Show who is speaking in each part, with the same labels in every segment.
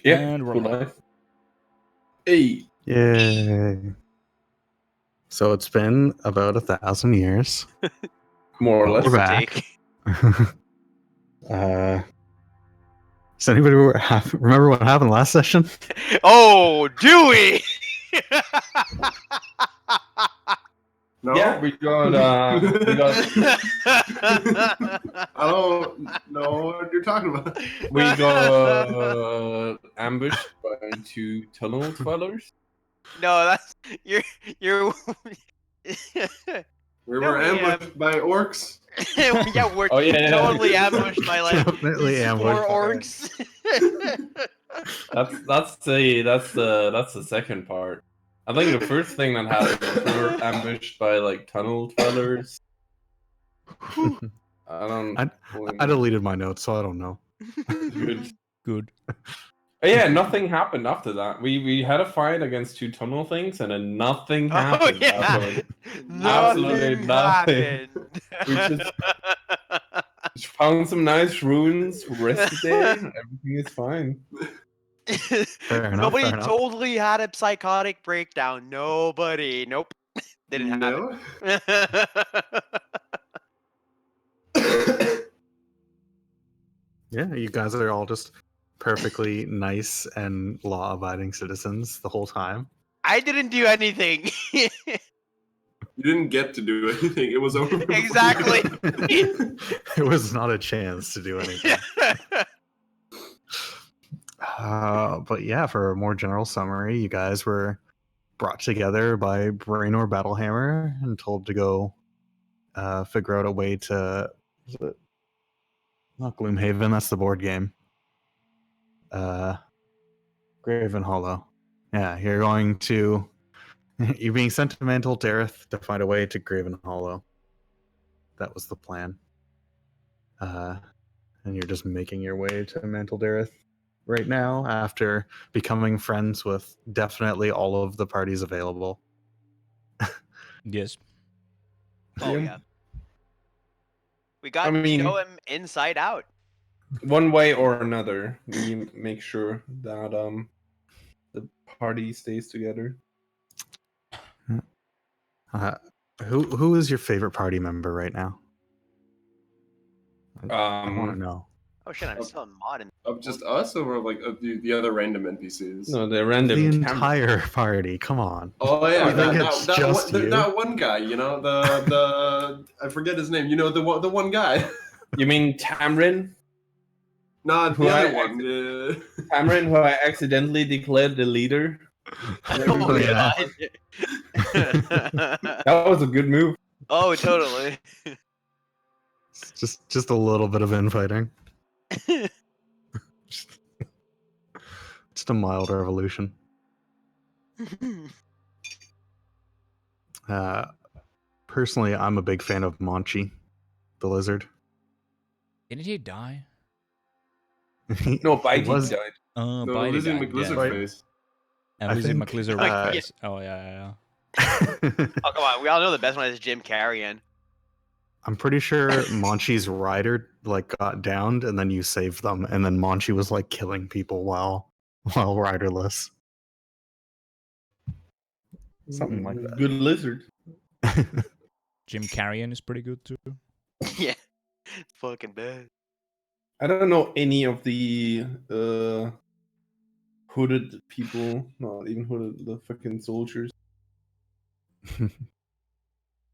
Speaker 1: Yeah,
Speaker 2: And we're
Speaker 1: cool
Speaker 2: live.
Speaker 1: life. Hey,
Speaker 3: Yay. So it's been about 1,000 years.
Speaker 1: more or
Speaker 3: But
Speaker 1: less.
Speaker 3: we're back. Does anybody remember what happened last session?
Speaker 4: Oh, do we?
Speaker 5: No.
Speaker 1: Yeah, we got
Speaker 5: I don't know what you're talking about.
Speaker 1: we got ambushed by two tunnel dwellers.
Speaker 4: No, that's you're.
Speaker 5: We
Speaker 4: No,
Speaker 5: were
Speaker 4: we
Speaker 5: ambushed by orcs.
Speaker 4: Yeah, we're
Speaker 1: Oh, yeah.
Speaker 4: totally ambushed by like
Speaker 3: Definitely
Speaker 4: these
Speaker 3: ambushed
Speaker 4: four
Speaker 3: by-
Speaker 4: orcs.
Speaker 1: That's the second part. I think the first thing that happened was we were ambushed by like tunnel dwellers.
Speaker 3: I deleted my notes, so I don't know.
Speaker 1: Good. But yeah, nothing happened after that. We had a fight against two tunnel things, and then nothing
Speaker 4: Oh
Speaker 1: happened.
Speaker 4: yeah,
Speaker 1: afterwards.
Speaker 4: nothing
Speaker 1: nothing.
Speaker 4: happened.
Speaker 1: We just found some nice ruins, rested there, everything is fine.
Speaker 3: Fair enough.
Speaker 4: Nobody
Speaker 3: fair enough.
Speaker 4: totally had a psychotic breakdown. Nobody. Nope. Didn't have it.
Speaker 3: Yeah, you guys are all just perfectly nice and law-abiding citizens the whole time.
Speaker 4: I didn't do anything.
Speaker 5: You didn't get to do anything. It was over. before you
Speaker 4: Exactly.
Speaker 5: did.
Speaker 3: There was not a chance to do anything. But yeah, for a more general summary, you guys were brought together by Brainor Battlehammer and told to go figure out a way to... Was it? Not Gloomhaven, that's the board game. Graven Hollow. Yeah, you're going to... You're being sent to Mantle Dareth to find a way to Graven Hollow. That was the plan. And you're just making your way to Mantle Dareth right now after becoming friends with definitely all of the parties available.
Speaker 2: Yes.
Speaker 4: Oh yeah. We got
Speaker 1: I mean-
Speaker 4: to know him inside out.
Speaker 1: One way or another, we make sure that the party stays together.
Speaker 3: Who is your favorite party member right now? I want to know.
Speaker 4: Oh shit, I'm still in mod.
Speaker 5: Of just us, or like of the other random NPCs?
Speaker 1: No, the
Speaker 3: The
Speaker 1: random
Speaker 3: entire party. Come on.
Speaker 5: Oh yeah,
Speaker 3: You think it's just you?
Speaker 5: that one guy. You know the I forget his name. You know the one guy.
Speaker 1: You mean Tamrin?
Speaker 5: Not the
Speaker 1: Who
Speaker 5: other
Speaker 1: I-
Speaker 5: one.
Speaker 1: Tamrin, who I accidentally declared the leader.
Speaker 4: Oh
Speaker 3: yeah.
Speaker 4: god.
Speaker 1: That was a good move.
Speaker 4: Oh totally.
Speaker 3: Just a little bit of infighting. Just a mild revolution. Personally, I'm a big fan of Monchi, the lizard.
Speaker 2: Didn't he die?
Speaker 1: No,
Speaker 3: It
Speaker 1: Bitey
Speaker 3: was-
Speaker 1: died.
Speaker 5: No,
Speaker 2: Bitey
Speaker 5: Lizard
Speaker 2: died,
Speaker 5: McLizard
Speaker 2: yeah.
Speaker 5: face.
Speaker 2: And
Speaker 3: I
Speaker 2: Lizzie
Speaker 3: think,
Speaker 2: McLizard
Speaker 4: uh,
Speaker 2: face. Oh yeah.
Speaker 4: Oh come on, we all know the best one is Jim Carrion.
Speaker 3: I'm pretty sure Monchi's rider got downed, and then you saved them, and then Monchi was killing people while riderless. Something like that.
Speaker 1: Good lizard.
Speaker 2: Jim Carrion is pretty good too.
Speaker 4: Yeah. Fucking bad.
Speaker 1: I don't know any of the hooded people. Not even hooded, the fucking soldiers.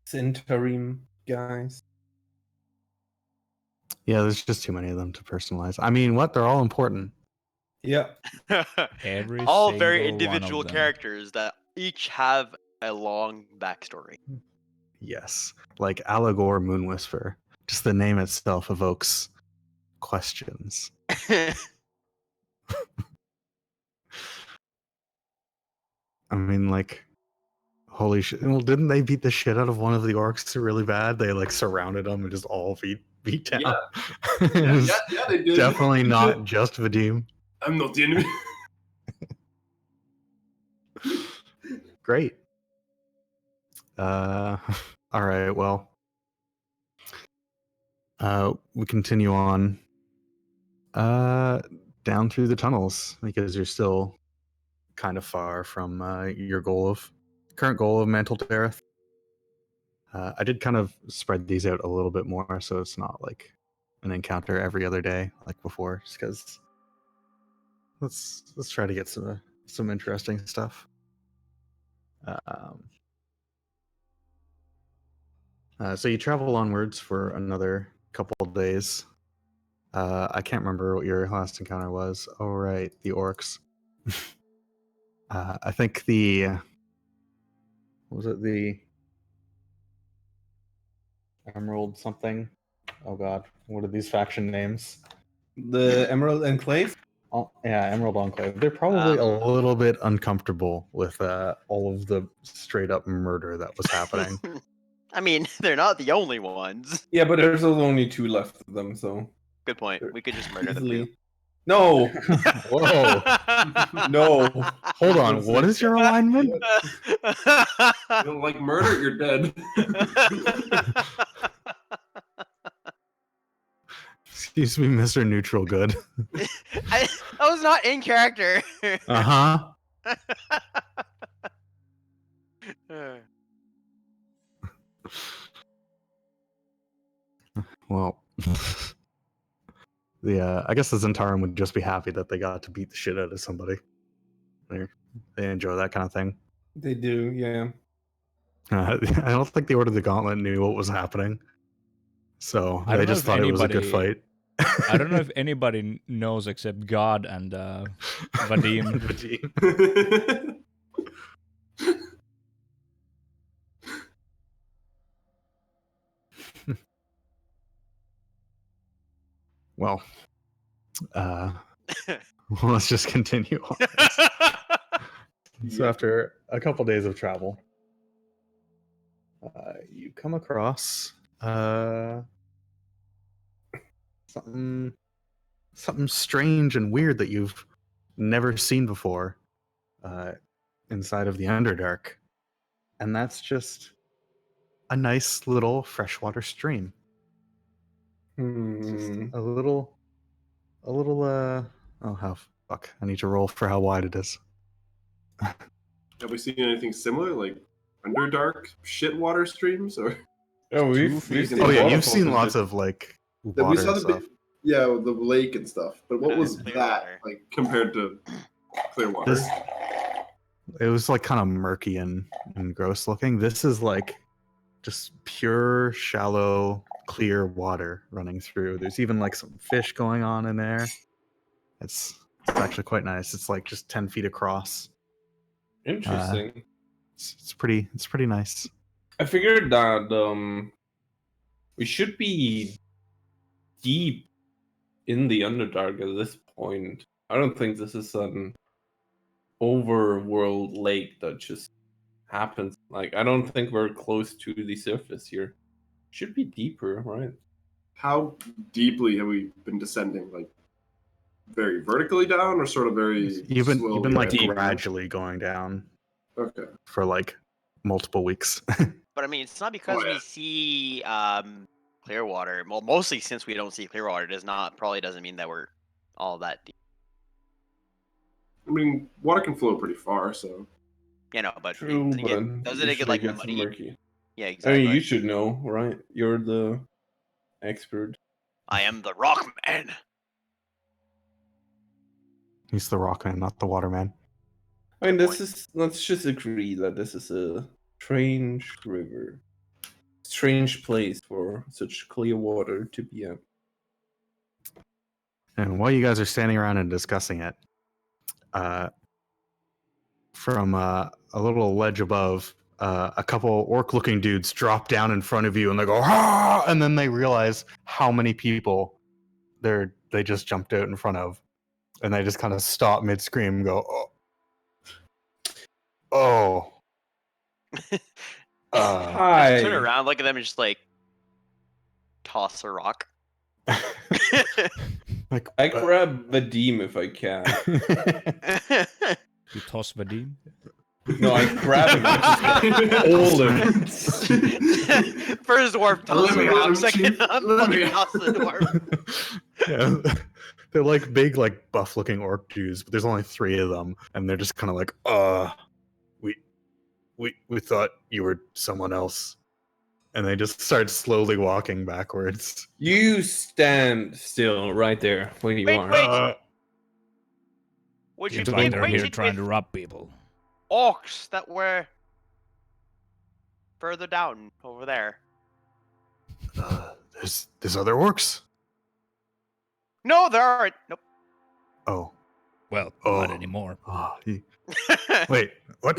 Speaker 1: Centarim guys.
Speaker 3: Yeah, there's just too many of them to personalize. I mean, what? They're all important.
Speaker 1: Yeah.
Speaker 2: Every
Speaker 4: All very
Speaker 2: single one of
Speaker 4: individual
Speaker 2: them.
Speaker 4: characters that each have a long backstory.
Speaker 3: Yes. Like Allegor Moonwhisper. Just the name itself evokes questions. I mean, holy shit. Well, didn't they beat the shit out of one of the orcs really bad? They surrounded them and just all beat down.
Speaker 5: Yeah.
Speaker 3: It was
Speaker 5: Yeah, they did.
Speaker 3: definitely not just Vadim.
Speaker 5: I'm not the enemy.
Speaker 3: Great. All right, well. We continue on. down through the tunnels because you're still kind of far from your current goal of Mantle Dareth. I did kind of spread these out a little bit more, so it's not like an encounter every other day like before, just because let's try to get some interesting stuff. So you travel onwards for another couple of days. I can't remember what your last encounter was. Oh right, the orcs. I think was it the Emerald something? Oh god, what are these faction names?
Speaker 1: The Emerald Enclave?
Speaker 3: Oh, yeah, Emerald Enclave. They're probably a little bit uncomfortable with all of the straight up murder that was happening.
Speaker 4: I mean, they're not the only ones.
Speaker 1: Yeah, but there's only 2 left of them, so
Speaker 4: Good point. We could just murder them too.
Speaker 1: easily. No,
Speaker 3: Whoa!
Speaker 1: no.
Speaker 3: Hold on, what is your alignment?
Speaker 5: You don't like murder, you're dead.
Speaker 3: Excuse me, Mr. Neutral Good.
Speaker 4: I was not in character.
Speaker 3: Uh-huh. Well, I guess the Zentarum would just be happy that they got to beat the shit out of somebody. They enjoy that kind of thing.
Speaker 1: They do, yeah.
Speaker 3: I don't think the Order of the Gauntlet knew what was happening, so
Speaker 2: I
Speaker 3: they
Speaker 2: don't know
Speaker 3: just
Speaker 2: if
Speaker 3: thought it was a good
Speaker 2: anybody-
Speaker 3: fight.
Speaker 2: I don't know if anybody knows except God and Vadim.
Speaker 3: Vadim. Well, let's just continue on. So after a couple days of travel, you come across something strange and weird that you've never seen before inside of the Underdark, and that's just a nice little freshwater stream.
Speaker 1: Hmm.
Speaker 3: A little. Oh, how fuck! I need to roll for how wide it is.
Speaker 5: Have we seen anything similar, like Underdark shit water streams, or
Speaker 1: Oh, we've
Speaker 5: feet
Speaker 1: seen
Speaker 5: in
Speaker 3: Oh yeah,
Speaker 5: waterfalls
Speaker 3: you've seen
Speaker 5: and
Speaker 3: lots
Speaker 5: shit.
Speaker 3: of like
Speaker 5: That
Speaker 3: water
Speaker 5: we saw
Speaker 3: and
Speaker 5: the
Speaker 3: stuff.
Speaker 5: yeah, the lake and stuff. But what was
Speaker 4: Clear
Speaker 5: that
Speaker 4: water.
Speaker 5: like compared to clear water?
Speaker 3: This, it was like kind of murky and gross looking. This is like just pure, shallow, clear water running through. There's even like some fish going on in there. It's actually quite nice. It's like just 10 feet across.
Speaker 1: Interesting.
Speaker 3: It's pretty nice.
Speaker 1: I figured that we should be deep in the Underdark at this point. I don't think this is an overworld lake that just happens. Like, I don't think we're close to the surface here. Should be deeper, right?
Speaker 5: How deeply have we been descending? Like very vertically down, or sort of very
Speaker 3: You've been
Speaker 5: slowly
Speaker 3: like
Speaker 5: down?
Speaker 3: gradually going down
Speaker 5: Okay.
Speaker 3: for like multiple weeks.
Speaker 4: But I mean, it's not because
Speaker 5: yeah.
Speaker 4: we see clear water. Well, mostly since we don't see clear water, probably doesn't mean that we're all that deep.
Speaker 5: I mean, water can flow pretty far, so
Speaker 4: You know, but
Speaker 1: True,
Speaker 4: doesn't it get like muddy?
Speaker 1: murky?
Speaker 4: Yeah,
Speaker 1: I
Speaker 4: exactly.
Speaker 1: mean, you should know, right? You're the expert.
Speaker 4: I am the rock man.
Speaker 3: He's the rock man, not the waterman.
Speaker 1: I mean, let's just agree that this is a strange river. Strange place for such clear water to be at.
Speaker 3: And while you guys are standing around and discussing it, from a little ledge above, a couple orc-looking dudes drop down in front of you, and they go, "Ah!" And then they realize how many people they just jumped out in front of, and they just kind of stop mid-scream and go, "Oh,
Speaker 1: Hi.
Speaker 4: Turn around, look at them, and just like toss a rock.
Speaker 3: like
Speaker 1: I grab Vadim if I can.
Speaker 2: You toss Vadim.
Speaker 1: No, I grab him. I just hold him.
Speaker 4: First dwarf toss
Speaker 5: Let
Speaker 4: a
Speaker 5: me
Speaker 4: rock,
Speaker 5: at him,
Speaker 4: second
Speaker 5: chief. Let me
Speaker 4: fucking
Speaker 5: at
Speaker 4: toss the dwarf.
Speaker 3: yeah. They're like big, like buff-looking orc dudes, but there's only 3 of them, and they're just kind of like, we thought you were someone else, and they just start slowly walking backwards.
Speaker 1: You stand still right there where you
Speaker 4: Wait,
Speaker 1: are.
Speaker 4: wait. Would you
Speaker 2: Seems
Speaker 4: be
Speaker 2: like they're here
Speaker 4: acquainted
Speaker 2: trying to
Speaker 4: with
Speaker 2: rob people.
Speaker 4: orcs that were further down over there?
Speaker 3: There's other orcs.
Speaker 4: No, there aren't. Nope.
Speaker 3: Oh,
Speaker 2: Well,
Speaker 3: Oh.
Speaker 2: not anymore.
Speaker 3: Wait, what?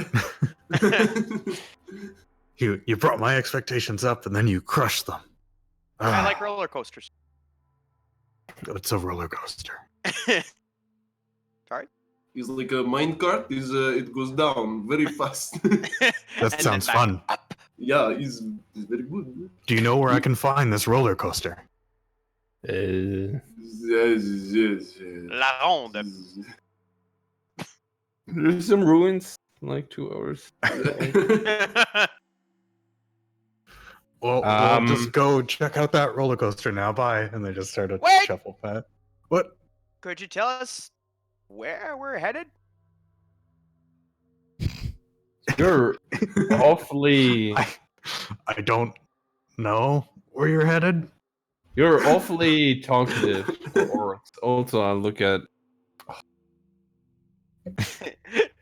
Speaker 3: You brought my expectations up, and then you crushed them.
Speaker 4: I like roller coasters.
Speaker 3: It's a roller coaster.
Speaker 4: Sorry.
Speaker 5: He's like a minecart. It goes down very fast.
Speaker 3: That sounds fun.
Speaker 5: Yeah, he's very good.
Speaker 3: Do you know where I can find this roller coaster?
Speaker 5: Yes.
Speaker 4: La Ronde.
Speaker 1: There's some ruins, like 2 hours.
Speaker 3: Well, we'll just go check out that roller coaster now. Bye. And they just start to
Speaker 4: Wait!
Speaker 3: shuffle past. What?
Speaker 4: Could you tell us where we're headed?
Speaker 1: You're awfully,
Speaker 3: I don't know where you're headed.
Speaker 1: you're awfully talkative for orcs. Also, I look at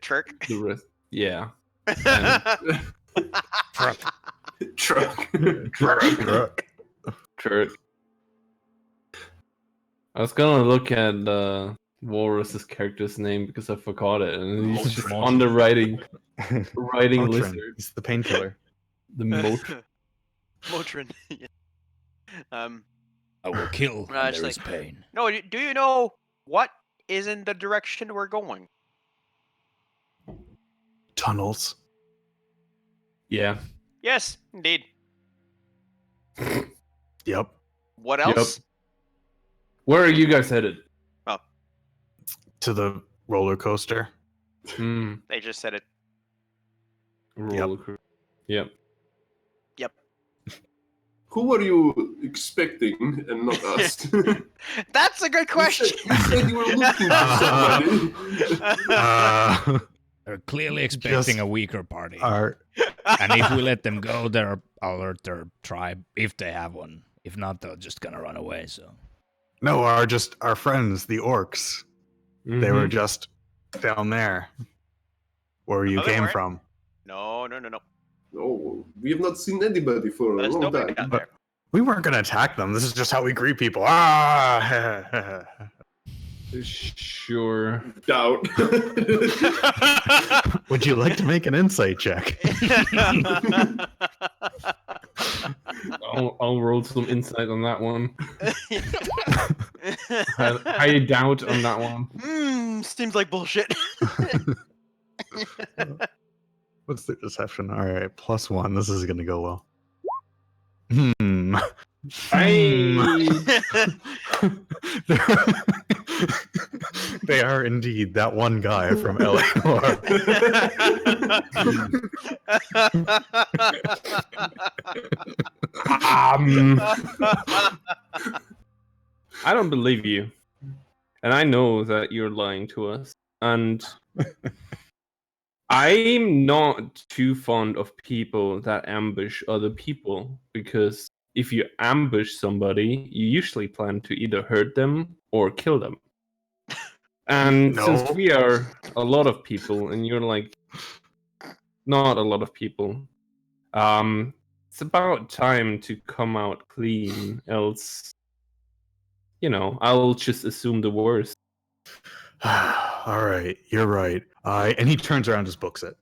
Speaker 4: Trick.
Speaker 1: the rest. Yeah.
Speaker 5: Truck.
Speaker 1: Kurt. I was gonna look at Walrus's character's name because I forgot it, and he's just
Speaker 2: Motrin.
Speaker 1: on the writing
Speaker 3: Motrin.
Speaker 1: lizard.
Speaker 3: He's the painkiller.
Speaker 1: The Motrin.
Speaker 4: Motrin. Yeah.
Speaker 2: I will kill when
Speaker 4: it's
Speaker 2: there is
Speaker 4: like-
Speaker 2: pain.
Speaker 4: No, do you know what is in the direction we're going?
Speaker 3: Tunnels.
Speaker 1: Yeah.
Speaker 4: Yes, indeed.
Speaker 3: Yep.
Speaker 4: What else?
Speaker 1: Where are you guys headed?
Speaker 3: To the roller coaster.
Speaker 1: Hmm.
Speaker 4: They just said it.
Speaker 1: Roller coaster. Yep.
Speaker 5: Who are you expecting and not us?
Speaker 4: That's a good question.
Speaker 5: You said you were looking for somebody.
Speaker 2: They're clearly expecting
Speaker 3: Just-
Speaker 2: a weaker party.
Speaker 3: Our
Speaker 2: And if we let them go, they'll alert their tribe if they have one. If not, they're just gonna run away. So
Speaker 3: no, our friends, the orcs. They were just down there, where you
Speaker 4: No, they
Speaker 3: came
Speaker 4: weren't.
Speaker 3: from.
Speaker 4: No.
Speaker 5: No, we have not seen anybody for a
Speaker 4: There's
Speaker 5: long
Speaker 4: nobody
Speaker 5: time.
Speaker 4: down there.
Speaker 3: We weren't gonna attack them. This is just how we greet people. Ah!
Speaker 1: Sure.
Speaker 5: Doubt.
Speaker 3: Would you like to make an insight check?
Speaker 1: I'll roll some insight on that one. I doubt on that one.
Speaker 4: Seems like bullshit.
Speaker 3: What's the deception? All right, +1. This is gonna go well. Hmm. They are indeed that one guy from Eleanor.
Speaker 1: I don't believe you. And I know that you're lying to us. And I'm not too fond of people that ambush other people, because if you ambush somebody, you usually plan to either hurt them or kill them. And since
Speaker 3: No.
Speaker 1: we are a lot of people and you're like not a lot of people, it's about time to come out clean, else, I'll just assume the worst.
Speaker 3: All right, you're right. And he turns around and just books it.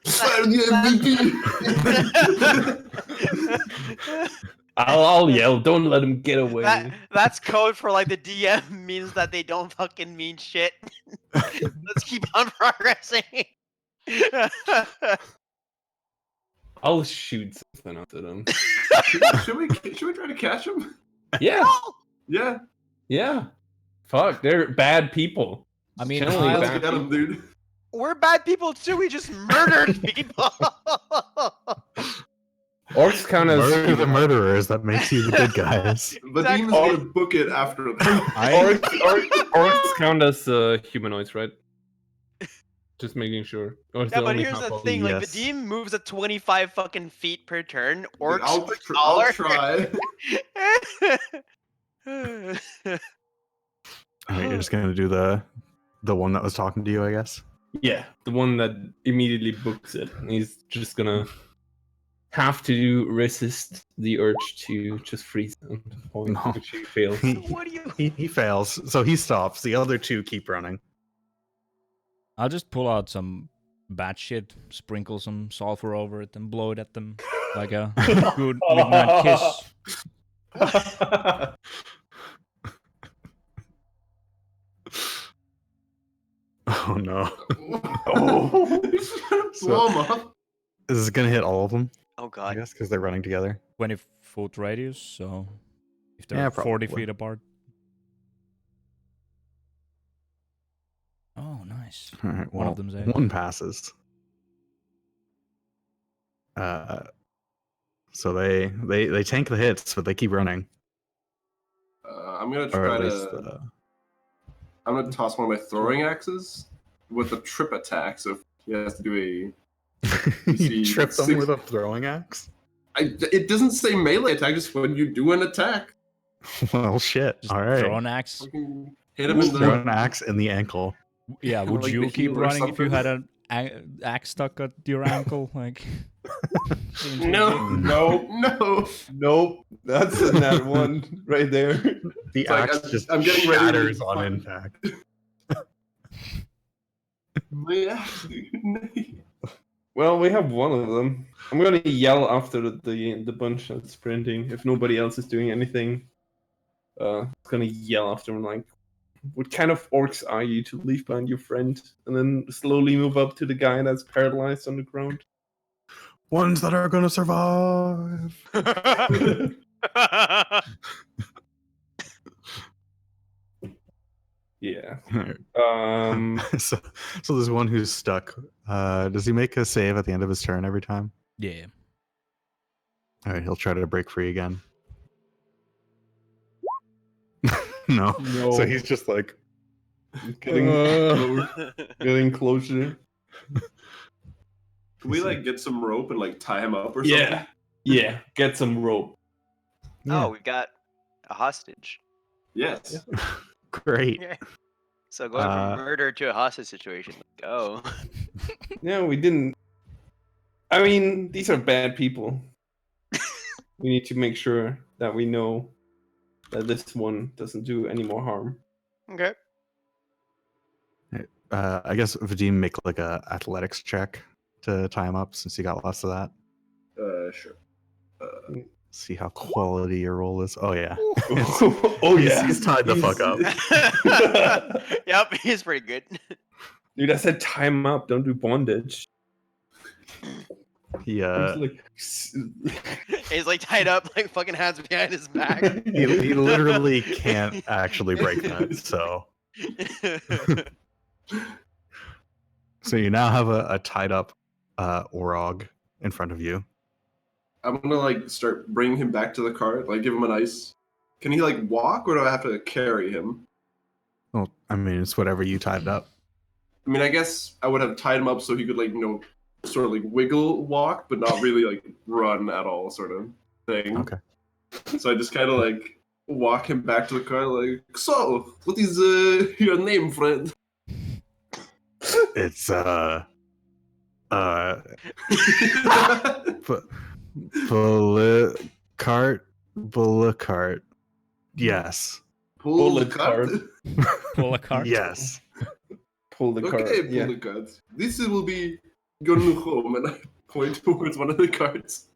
Speaker 5: Fire the MVP!
Speaker 1: I'll yell, don't let him get away.
Speaker 4: That's code for like the DM means that they don't fucking mean shit. Let's keep on progressing.
Speaker 1: I'll shoot something out at him.
Speaker 5: should we try to catch him?
Speaker 1: Yeah,
Speaker 5: Yeah.
Speaker 1: yeah. Fuck, they're bad people.
Speaker 2: I mean,
Speaker 1: Generally
Speaker 2: I'll-
Speaker 1: bad
Speaker 5: Get him,
Speaker 1: people.
Speaker 5: dude.
Speaker 4: We're bad people too. We just murdered people.
Speaker 1: Orcs count as
Speaker 3: Murder the murderers. That makes you the good guys.
Speaker 5: But
Speaker 4: Exactly.
Speaker 5: Demon's gonna book it after them.
Speaker 1: orcs count as humanoids, right? Just making sure. Or is
Speaker 4: Yeah,
Speaker 1: it
Speaker 4: but
Speaker 1: only
Speaker 4: here's
Speaker 1: half
Speaker 4: the
Speaker 1: of
Speaker 4: thing: like,
Speaker 3: Yes.
Speaker 4: Vadim moves at 25 fucking feet per turn. Orcs
Speaker 5: I'll,
Speaker 4: are
Speaker 5: I'll
Speaker 4: taller.
Speaker 5: try.
Speaker 3: Alright, you're just gonna do the one that was talking to you, I guess.
Speaker 1: Yeah, the one that immediately books it. He's just gonna have to resist the urge to just freeze on the point,
Speaker 3: No.
Speaker 1: which he fails.
Speaker 3: He,
Speaker 4: What do you?
Speaker 3: he fails, so he stops. The other two keep running.
Speaker 2: I'll just pull out some bad shit, sprinkle some sulfur over it, and blow it at them like a good midnight kiss.
Speaker 3: Oh no.
Speaker 5: Oh.
Speaker 3: So-
Speaker 5: Blow 'em up.
Speaker 3: This is gonna hit all of them,
Speaker 4: Oh
Speaker 3: I
Speaker 4: god.
Speaker 3: guess, because they're running together.
Speaker 2: 20-foot radius, so if they're
Speaker 3: Yeah,
Speaker 2: 40
Speaker 3: probably.
Speaker 2: feet apart. Oh, nice.
Speaker 3: All right,
Speaker 2: One
Speaker 3: well,
Speaker 2: of them's a-
Speaker 3: one passes. So they tank the hits, but they keep running,
Speaker 5: I'm gonna
Speaker 3: or
Speaker 5: try
Speaker 3: at least
Speaker 5: to. I'm gonna toss one of my throwing axes with a trip attack. So if he has to do
Speaker 3: you
Speaker 5: see,
Speaker 3: trip them
Speaker 5: 6
Speaker 3: with a throwing axe.
Speaker 5: it doesn't say melee attack. Just when you do an attack,
Speaker 3: Well, shit.
Speaker 2: Just
Speaker 3: All right,
Speaker 2: throw an axe.
Speaker 5: fucking hit him in
Speaker 3: throw
Speaker 5: the.
Speaker 3: an axe in the ankle.
Speaker 2: Yeah, would
Speaker 5: like
Speaker 2: you
Speaker 5: the
Speaker 2: keep
Speaker 5: heel or
Speaker 2: running if you
Speaker 5: something?
Speaker 2: had an axe stuck at your ankle? Like,
Speaker 5: No, no.
Speaker 1: Nope, that's a nat one right there.
Speaker 3: The
Speaker 5: It's like,
Speaker 3: axe
Speaker 5: I'm-
Speaker 3: just
Speaker 5: I'm getting ready to
Speaker 3: shatters on
Speaker 5: fuck-
Speaker 3: impact.
Speaker 5: My axe, dude.
Speaker 1: Well, we have one of them. I'm gonna yell after the bunch that's sprinting. If nobody else is doing anything, I'm gonna yell after them like, "What kind of orcs are you to leave behind your friend?" And then slowly move up to the guy that's paralyzed on the ground.
Speaker 3: Ones that are gonna survive.
Speaker 1: Yeah.
Speaker 3: Alright. so there's one who's stuck. Does he make a save at the end of his turn every time?
Speaker 2: yeah.
Speaker 3: All right, he'll try to break free again. No.
Speaker 1: No.
Speaker 3: So he's just like,
Speaker 1: getting getting closer.
Speaker 5: Can we like get some rope and like tie him up or something?
Speaker 1: Yeah. Yeah. Get some rope.
Speaker 3: yeah,
Speaker 4: Oh, we got a hostage.
Speaker 5: Yes.
Speaker 3: great.
Speaker 4: Yeah. So going
Speaker 3: Uh,
Speaker 4: from murder to a hostage situation. Let's go.
Speaker 1: No, we didn't. I mean, these are bad people. We need to make sure that we know that this one doesn't do any more harm.
Speaker 4: Okay.
Speaker 3: I guess Vadim make like a athletics check to tie him up since he got lots of that.
Speaker 5: Sure.
Speaker 3: See how quality your roll is. Oh yeah.
Speaker 1: Oh
Speaker 3: He's tied the fuck up.
Speaker 4: Yep, he's pretty good.
Speaker 1: Dude, I said time up. Don't do bondage.
Speaker 3: He
Speaker 1: It's like,
Speaker 4: He's like tied up, like fucking hands behind his back.
Speaker 3: he literally can't actually break that. So you now have a tied up Orog in front of you.
Speaker 5: I'm gonna like start bringing him back to the cart, like give him an ice. Can he like walk, or do I have to carry him?
Speaker 3: Well, I mean, it's whatever you tied up.
Speaker 5: I mean, I guess I would have tied him up so he could like sort of like wiggle walk, but not really like run at all, sort of thing.
Speaker 3: Okay.
Speaker 5: So I just kind of like walk him back to the car, like, so what is your name, friend?
Speaker 3: It's Bullicart. Yes.
Speaker 5: Pull
Speaker 1: Bullet
Speaker 5: the cart.
Speaker 2: Pull a cart.
Speaker 3: Yes.
Speaker 1: pull the cart.
Speaker 5: Okay, pull
Speaker 1: Yeah.
Speaker 5: the cart. This will be your new home, and I point towards one of the carts.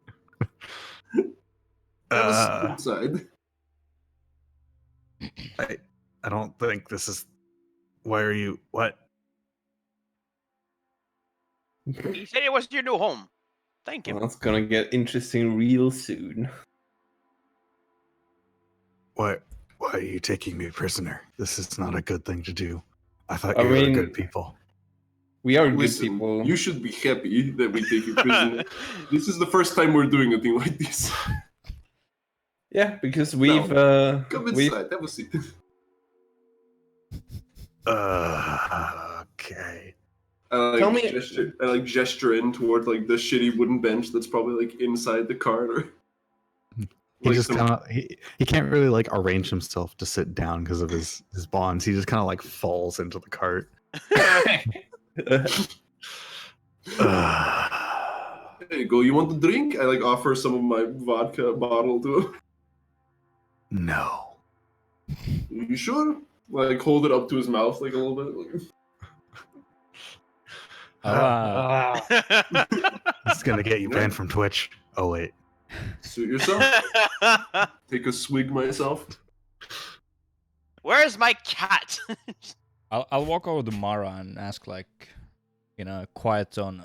Speaker 5: Have a sit inside.
Speaker 3: I don't think this is. Why are you? What?
Speaker 4: He said it was your new home. Thank you.
Speaker 1: Well, it's gonna get interesting real soon.
Speaker 3: Why are you taking me prisoner? This is not a good thing to do. I thought
Speaker 1: I
Speaker 3: you were
Speaker 1: mean-
Speaker 3: good people.
Speaker 1: We are good
Speaker 5: Listen,
Speaker 1: people.
Speaker 5: you should be happy that we take you prisoner. This is the first time we're doing a thing like this.
Speaker 1: Yeah, because we've
Speaker 5: Come
Speaker 1: we've
Speaker 5: inside, have a seat.
Speaker 3: Okay.
Speaker 1: Tell me-
Speaker 5: I like gesture in toward like the shitty wooden bench that's probably like inside the cart. Or,
Speaker 3: He
Speaker 5: like
Speaker 3: just
Speaker 5: some-
Speaker 3: kind of he can't really like arrange himself to sit down because of his bonds. He just kind of like falls into the cart.
Speaker 5: There you go. You want the drink? I like offer some of my vodka bottle to him.
Speaker 3: No.
Speaker 5: You sure? Like hold it up to his mouth like a little bit. Like,
Speaker 3: It's gonna get you banned from Twitch. Oh wait.
Speaker 5: suit yourself. Take a swig myself.
Speaker 4: Where's my cat?
Speaker 2: I'll walk over to Mara and ask, like, in a quiet tone,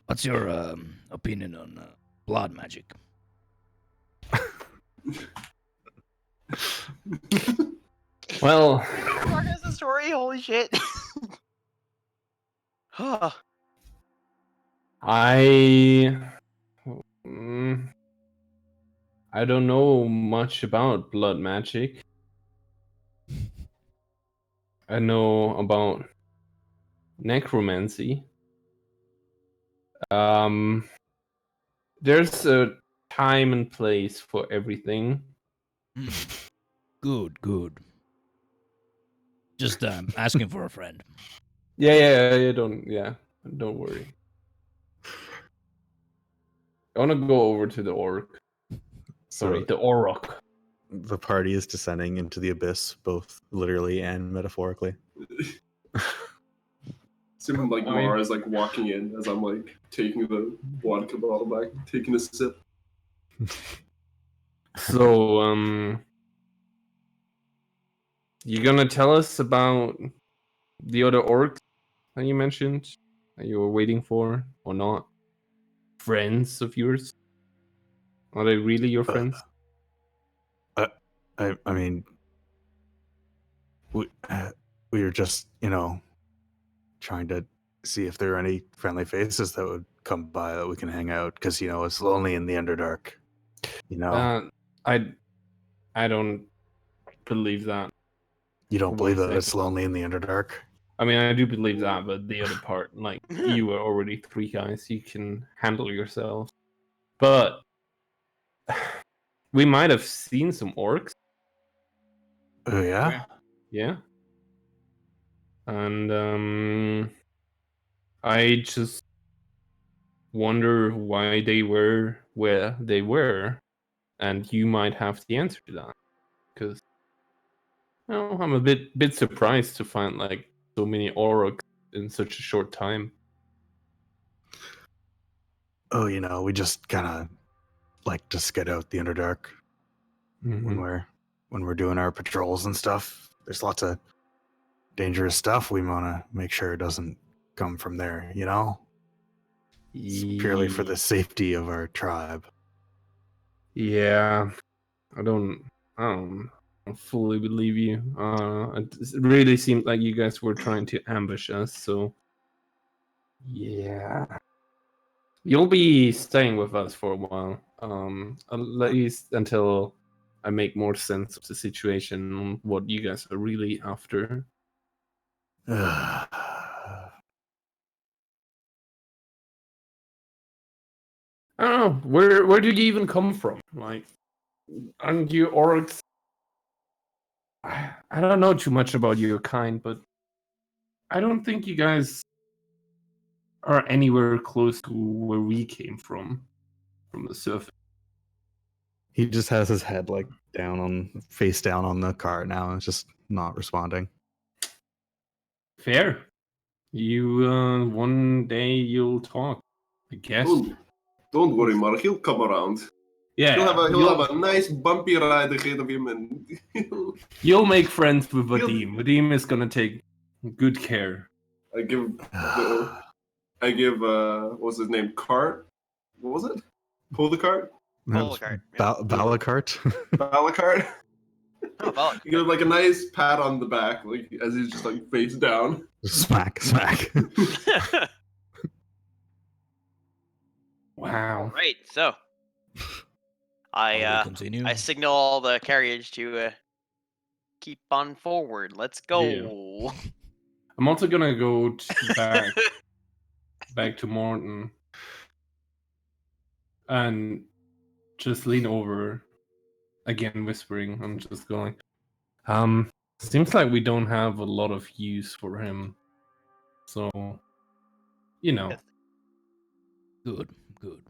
Speaker 2: what's your opinion on blood magic?
Speaker 1: well,
Speaker 4: That's the story. Holy shit. Huh.
Speaker 1: I I don't know much about blood magic. I know about necromancy. There's a time and place for everything.
Speaker 2: Good. Just asking for a friend.
Speaker 1: Yeah, don't worry. I want to go over to the orc. Sorry,
Speaker 3: So
Speaker 1: the Orok.
Speaker 3: the party is descending into the abyss, both literally and metaphorically.
Speaker 5: Sim like
Speaker 1: I mean-
Speaker 5: Mara is like walking in as I'm like taking the vodka bottle back, taking a sip.
Speaker 1: So, you gonna tell us about the other orcs that you mentioned that you were waiting for, or not? Friends of yours? Are they really your friends?
Speaker 3: I mean, we were just, trying to see if there are any friendly faces that would come by that we can hang out, because, it's lonely in the Underdark.
Speaker 1: I don't believe that.
Speaker 3: You don't
Speaker 1: for
Speaker 3: believe
Speaker 1: one
Speaker 3: that it's
Speaker 1: second.
Speaker 3: lonely in the Underdark?
Speaker 1: I mean, I do believe that, but the other part, like, you were already 3 guys, you can handle yourself. But we might have seen some orcs.
Speaker 3: Oh, yeah?
Speaker 1: Yeah. And I just wonder why they were where they were, and you might have the answer to that. Because I'm a bit surprised to find like so many orcs in such a short time.
Speaker 3: Oh, we just kind of like to skid out the Underdark when we're doing our patrols and stuff. There's lots of dangerous stuff. We want to make sure it doesn't come from there, It's purely for the safety of our tribe.
Speaker 1: Yeah, I don't fully believe you. It really seemed like you guys were trying to ambush us. So, yeah, you'll be staying with us for a while. At least until I make more sense of the situation and what you guys are really after. I don't know. Where did you even come from? Like, aren't you orcs? I don't know too much about your kind, but I don't think you guys are anywhere close to where we came from the surface.
Speaker 3: He just has his head like face down on the car now and just not responding.
Speaker 1: Fair. You one day you'll talk, I guess.
Speaker 5: Don't worry, Mark. He'll come around.
Speaker 1: Yeah,
Speaker 5: He'll have a nice bumpy ride ahead of him, and
Speaker 1: you'll make friends with Vadim. Vadim is gonna take good care.
Speaker 5: I give what's his name? Cart? What was it? Pull the cart?
Speaker 4: Pull the cart, yeah.
Speaker 3: Balakart?
Speaker 5: Balakart?
Speaker 4: Oh, well,
Speaker 5: You get like a nice pat on the back, like as he's just like face down.
Speaker 3: Smack, smack.
Speaker 1: Wow.
Speaker 4: right. So
Speaker 2: Shall we
Speaker 4: I
Speaker 2: continue?
Speaker 4: I signal all the carriage to keep on forward. Let's go.
Speaker 1: I'm also gonna go back to Morton and just lean over again, whispering. I'm just going. Seems like we don't have a lot of use for him, so
Speaker 4: Yes.
Speaker 2: Good, good.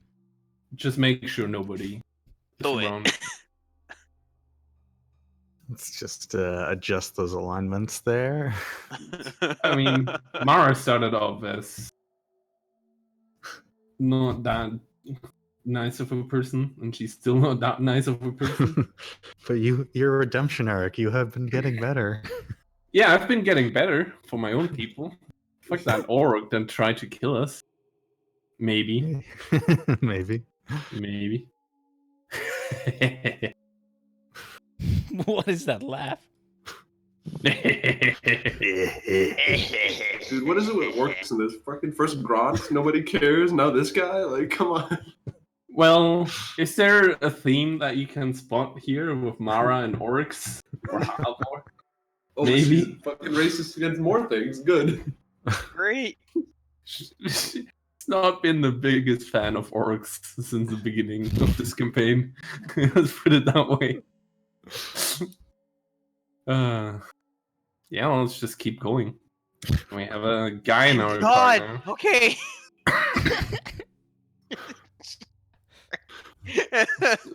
Speaker 1: just make sure nobody is
Speaker 4: Do it.
Speaker 1: around.
Speaker 3: Let's just adjust those alignments there.
Speaker 1: I mean, Mara started off as not that nice of a person, and she's still not that nice of a person.
Speaker 3: But your redemption arc, you have been getting better.
Speaker 1: Yeah, I've been getting better for my own people. Fuck that orc that tried to kill us. Maybe.
Speaker 3: Maybe.
Speaker 1: Maybe.
Speaker 2: What is that laugh?
Speaker 5: Dude, what is it with orcs in this? Fucking first Grant, nobody cares. Now this guy, like, come on.
Speaker 1: Well, is there a theme that you can spot here with Mara and orcs? Or Halvor?
Speaker 5: Oh,
Speaker 1: Maybe.
Speaker 5: she's fucking racist against more things. Good.
Speaker 4: Great.
Speaker 1: She's not been the biggest fan of orcs since the beginning of this campaign. Let's put it that way. Yeah, well, let's just keep going. We have a guy in our car
Speaker 4: God.
Speaker 1: now.
Speaker 4: Okay.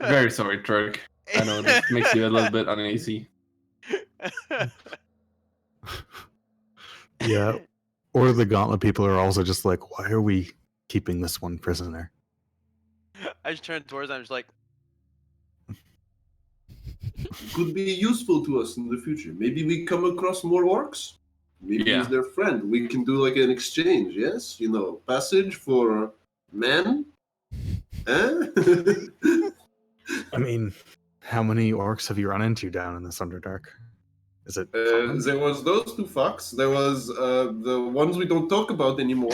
Speaker 1: Very sorry, Turk. I know this makes you a little bit uneasy.
Speaker 3: Yeah. Or the gauntlet people are also just like, why are we keeping this one prisoner?
Speaker 4: I just turned towards them. I'm just like,
Speaker 5: Could be useful to us in the future. Maybe we come across more orcs. Maybe
Speaker 1: Yeah.
Speaker 5: he's their friend. We can do like an exchange, yes? You know, passage for men? Eh?
Speaker 3: I mean, how many orcs have you run into down in this Underdark? Is it common?
Speaker 5: There was those two fucks. There was the ones we don't talk about anymore.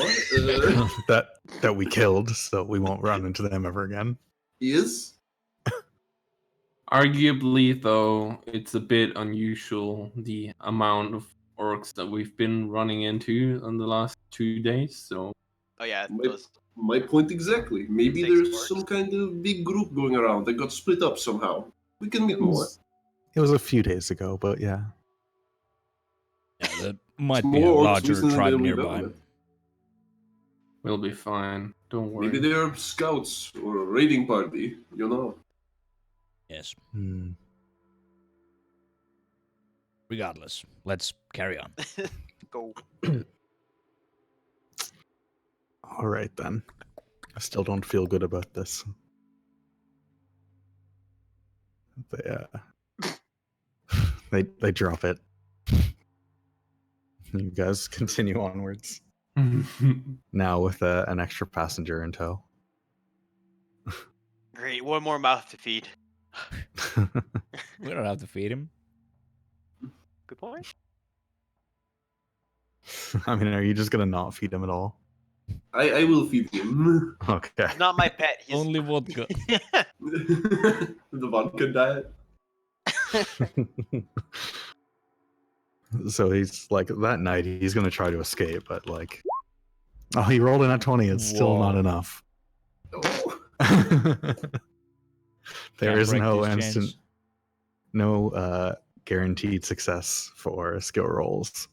Speaker 3: that we killed, so we won't run into them ever again?
Speaker 5: Yes.
Speaker 1: Arguably, though, it's a bit unusual the amount of orcs that we've been running into in the last 2 days. So
Speaker 4: oh yeah,
Speaker 5: My-
Speaker 4: those.
Speaker 5: My point exactly. Maybe
Speaker 4: Thanks,
Speaker 5: there's
Speaker 4: orcs.
Speaker 5: some kind of big group going around that got split up somehow. We can meet more.
Speaker 3: It was a few days ago, but yeah.
Speaker 2: Yeah, there might be a
Speaker 5: More orcs
Speaker 2: larger
Speaker 5: recently
Speaker 2: tribe
Speaker 5: than we've
Speaker 2: nearby.
Speaker 5: done.
Speaker 1: we'll be fine. Don't worry.
Speaker 5: Maybe they're scouts or a raiding party, you know.
Speaker 2: Yes.
Speaker 3: Hmm.
Speaker 2: Regardless, let's carry on.
Speaker 4: Go.
Speaker 3: All right then. I still don't feel good about this. They drop it. You guys continue onwards. Now with an extra passenger in tow.
Speaker 4: Great. One more mouth to feed.
Speaker 2: We don't have to feed him.
Speaker 4: Good point.
Speaker 3: I mean, are you just gonna not feed him at all?
Speaker 5: I will feed him.
Speaker 3: Okay.
Speaker 4: He's not my pet. He's
Speaker 2: Only vodka.
Speaker 5: The vodka diet.
Speaker 3: So he's like that night he's gonna try to escape, but like, oh, he rolled in at 20. It's still
Speaker 2: Whoa.
Speaker 3: not enough.
Speaker 5: Oh.
Speaker 3: There
Speaker 2: Can't
Speaker 3: is
Speaker 2: break
Speaker 3: no
Speaker 2: these
Speaker 3: instant,
Speaker 2: chains.
Speaker 3: no guaranteed success for skill rolls.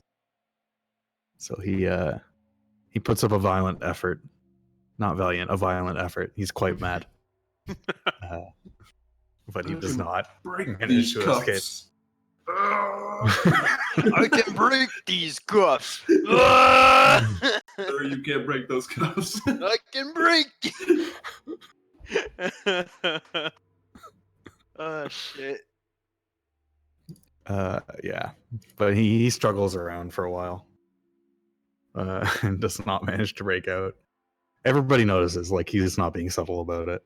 Speaker 3: So he puts up a violent effort, not valiant, a violent effort. He's quite mad, but he does not
Speaker 5: Break
Speaker 3: manage
Speaker 5: these
Speaker 3: to escape.
Speaker 5: cuffs.
Speaker 4: I can break these cuffs.
Speaker 5: Sir, you can't break those cuffs.
Speaker 4: I can break. Oh shit.
Speaker 3: Yeah, but he struggles around for a while, and does not manage to break out. Everybody notices, like he's not being subtle about it.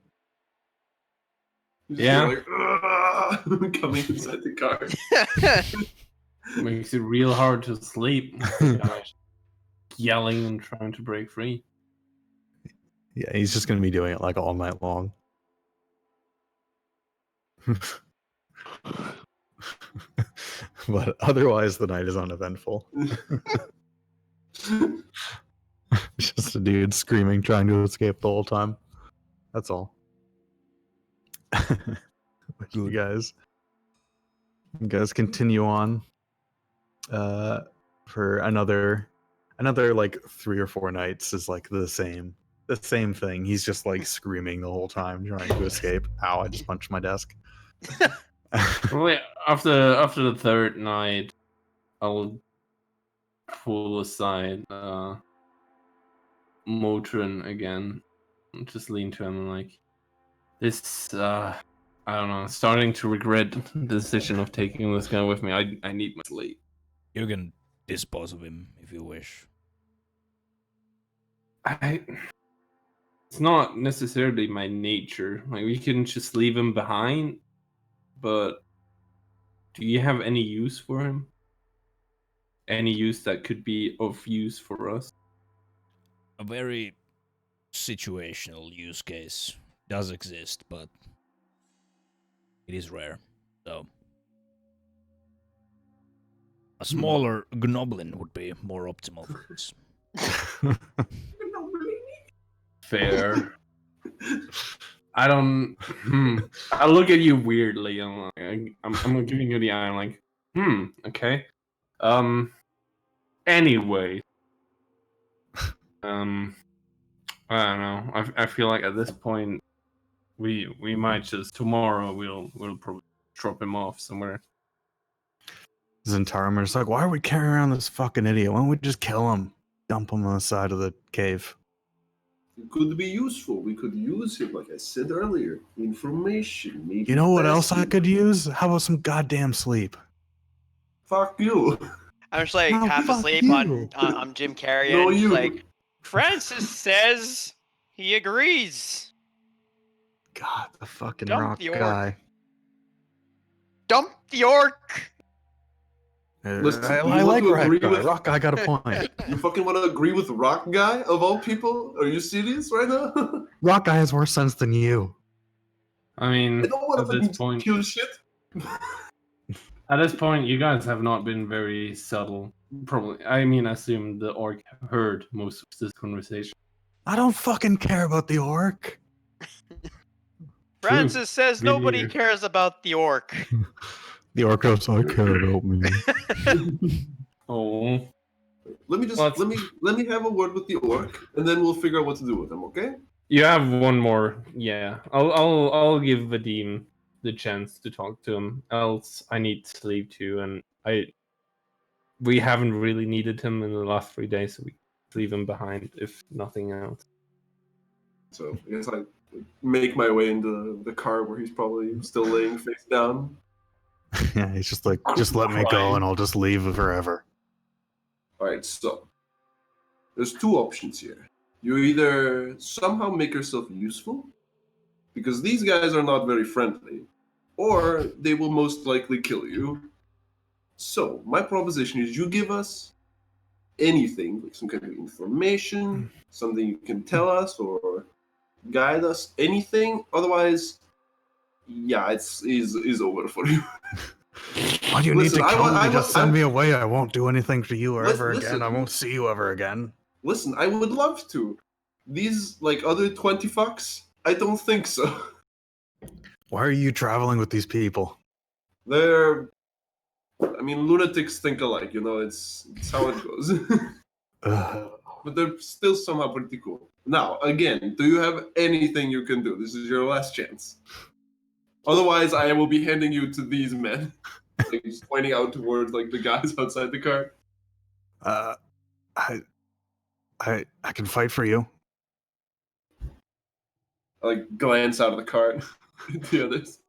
Speaker 1: Yeah.
Speaker 5: Like, coming inside the car.
Speaker 1: Makes it real hard to sleep. Gosh. Yelling and trying to break free.
Speaker 3: Yeah, he's just gonna be doing it like all night long. But otherwise, the night is uneventful. Just a dude screaming, trying to escape the whole time. That's all. But you guys continue on for another like 3 or 4 nights is like the same thing. He's just like screaming the whole time, trying to escape. Ow, I just punched my desk.
Speaker 1: Well, after the third night, I'll pull aside Motrin again. Just lean to him and like, this, I don't know, starting to regret the decision of taking this guy with me. I need my sleep.
Speaker 2: You can dispose of him if you wish.
Speaker 1: It's not necessarily my nature. Like, we can just leave him behind, but do you have any use for him? Any use that could be of use for us?
Speaker 2: A very situational use case does exist, but it is rare. So a smaller gnoblin would be more optimal for this.
Speaker 1: Fair. I don't. I look at you weirdly. I'm giving you the eye. I'm like, okay. Anyway. I don't know. I feel like at this point, we might just tomorrow we'll probably drop him off somewhere.
Speaker 3: Zentaramir's like, why are we carrying around this fucking idiot? Why don't we just kill him? Dump him on the side of the cave.
Speaker 5: It could be useful. We could use him, like I said earlier. Information. Maybe
Speaker 3: You know what else I
Speaker 5: testing.
Speaker 3: could use? How about some goddamn sleep?
Speaker 5: Fuck you.
Speaker 4: I'm just like
Speaker 3: No,
Speaker 4: half
Speaker 3: fuck
Speaker 4: asleep
Speaker 3: you.
Speaker 4: on Jim Carrey.
Speaker 5: No,
Speaker 4: and just
Speaker 5: you.
Speaker 4: like Francis says he agrees.
Speaker 3: God, the fucking
Speaker 4: Dump
Speaker 3: rock
Speaker 4: the orc.
Speaker 3: guy.
Speaker 4: Dump the orc.
Speaker 5: Listen,
Speaker 3: I
Speaker 5: do you want
Speaker 3: like
Speaker 5: to
Speaker 3: rock
Speaker 5: agree
Speaker 3: guy.
Speaker 5: with-
Speaker 3: Rock guy got a point.
Speaker 5: You fucking want to agree with Rock Guy of all people? Are you serious right now?
Speaker 3: Rock guy has more sense than you.
Speaker 1: I mean,
Speaker 5: I don't want
Speaker 1: at
Speaker 5: to
Speaker 1: this point,
Speaker 5: kill shit.
Speaker 1: you guys have not been very subtle. Probably, I mean, I assume the orc heard most of this conversation.
Speaker 3: I don't fucking care about the orc.
Speaker 4: Francis says
Speaker 1: Me
Speaker 4: nobody
Speaker 1: neither.
Speaker 4: cares about the orc.
Speaker 3: The orc goes, I care about me.
Speaker 1: Oh,
Speaker 5: Let me just
Speaker 1: Let's-
Speaker 5: let me have a word with the orc, and then we'll figure out what to do with him. Okay?
Speaker 1: you have one more. Yeah, I'll give Vadim the chance to talk to him. Else, I need sleep too, and we haven't really needed him in the last 3 days, so we leave him behind if nothing else.
Speaker 5: So I guess I make my way into the car where he's probably still laying face down.
Speaker 3: Yeah, he's just like, just let me go
Speaker 5: Crying.
Speaker 3: and I'll just leave forever.
Speaker 5: All right, so there's 2 options here. You either somehow make yourself useful, because these guys are not very friendly, or they will most likely kill you. So my proposition is you give us anything, like some kind of information, something you can tell us or guide us, anything. Otherwise, yeah, is over for you.
Speaker 3: Why do you
Speaker 5: Listen,
Speaker 3: need to
Speaker 5: I
Speaker 3: kill
Speaker 5: want-
Speaker 3: me?
Speaker 5: I
Speaker 3: Just
Speaker 5: want-
Speaker 3: send me away. I won't do anything for you ever
Speaker 5: Listen.
Speaker 3: again. I won't see you ever again.
Speaker 5: Listen, I would love to. These like other 20 fucks, I don't think so.
Speaker 3: Why are you traveling with these people?
Speaker 5: They're, I mean, lunatics think alike. You know, it's how it goes.
Speaker 3: Ugh.
Speaker 5: But they're still somehow pretty cool. Now, again, do you have anything you can do? This is your last chance. Otherwise, I will be handing you to these men. Like, just pointing out towards like the guys outside the car.
Speaker 3: I can fight for you.
Speaker 5: I like glance out of the car at the others.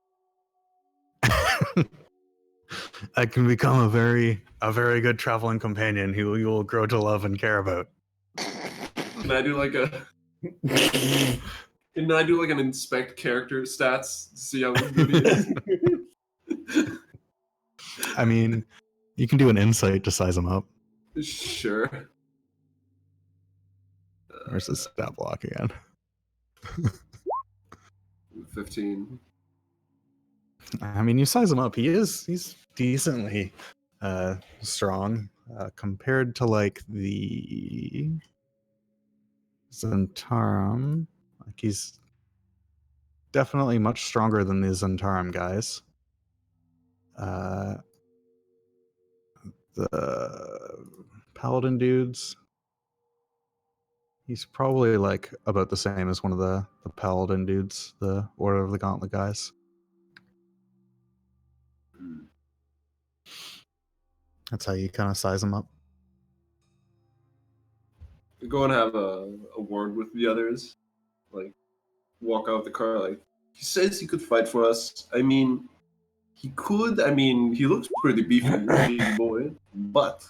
Speaker 3: I can become a very good traveling companion who you will grow to love and care about.
Speaker 5: Can I do like a And then I do like an inspect character stats to see how good he is.
Speaker 3: I mean, you can do an insight to size him up.
Speaker 5: Sure.
Speaker 3: Where's his stat block again?
Speaker 5: 15.
Speaker 3: I mean, you size him up. He's decently strong compared to like the Zentarum. Like he's definitely much stronger than the Zentarum guys. The Paladin dudes. He's probably like about the same as one of the Paladin dudes, the Order of the Gauntlet guys. That's how you kind of size them up.
Speaker 5: Go and have a word with the others. Like, walk out of the car. Like, he says he could fight for us. I mean, he could. I mean, he looks pretty beefy, big boy. But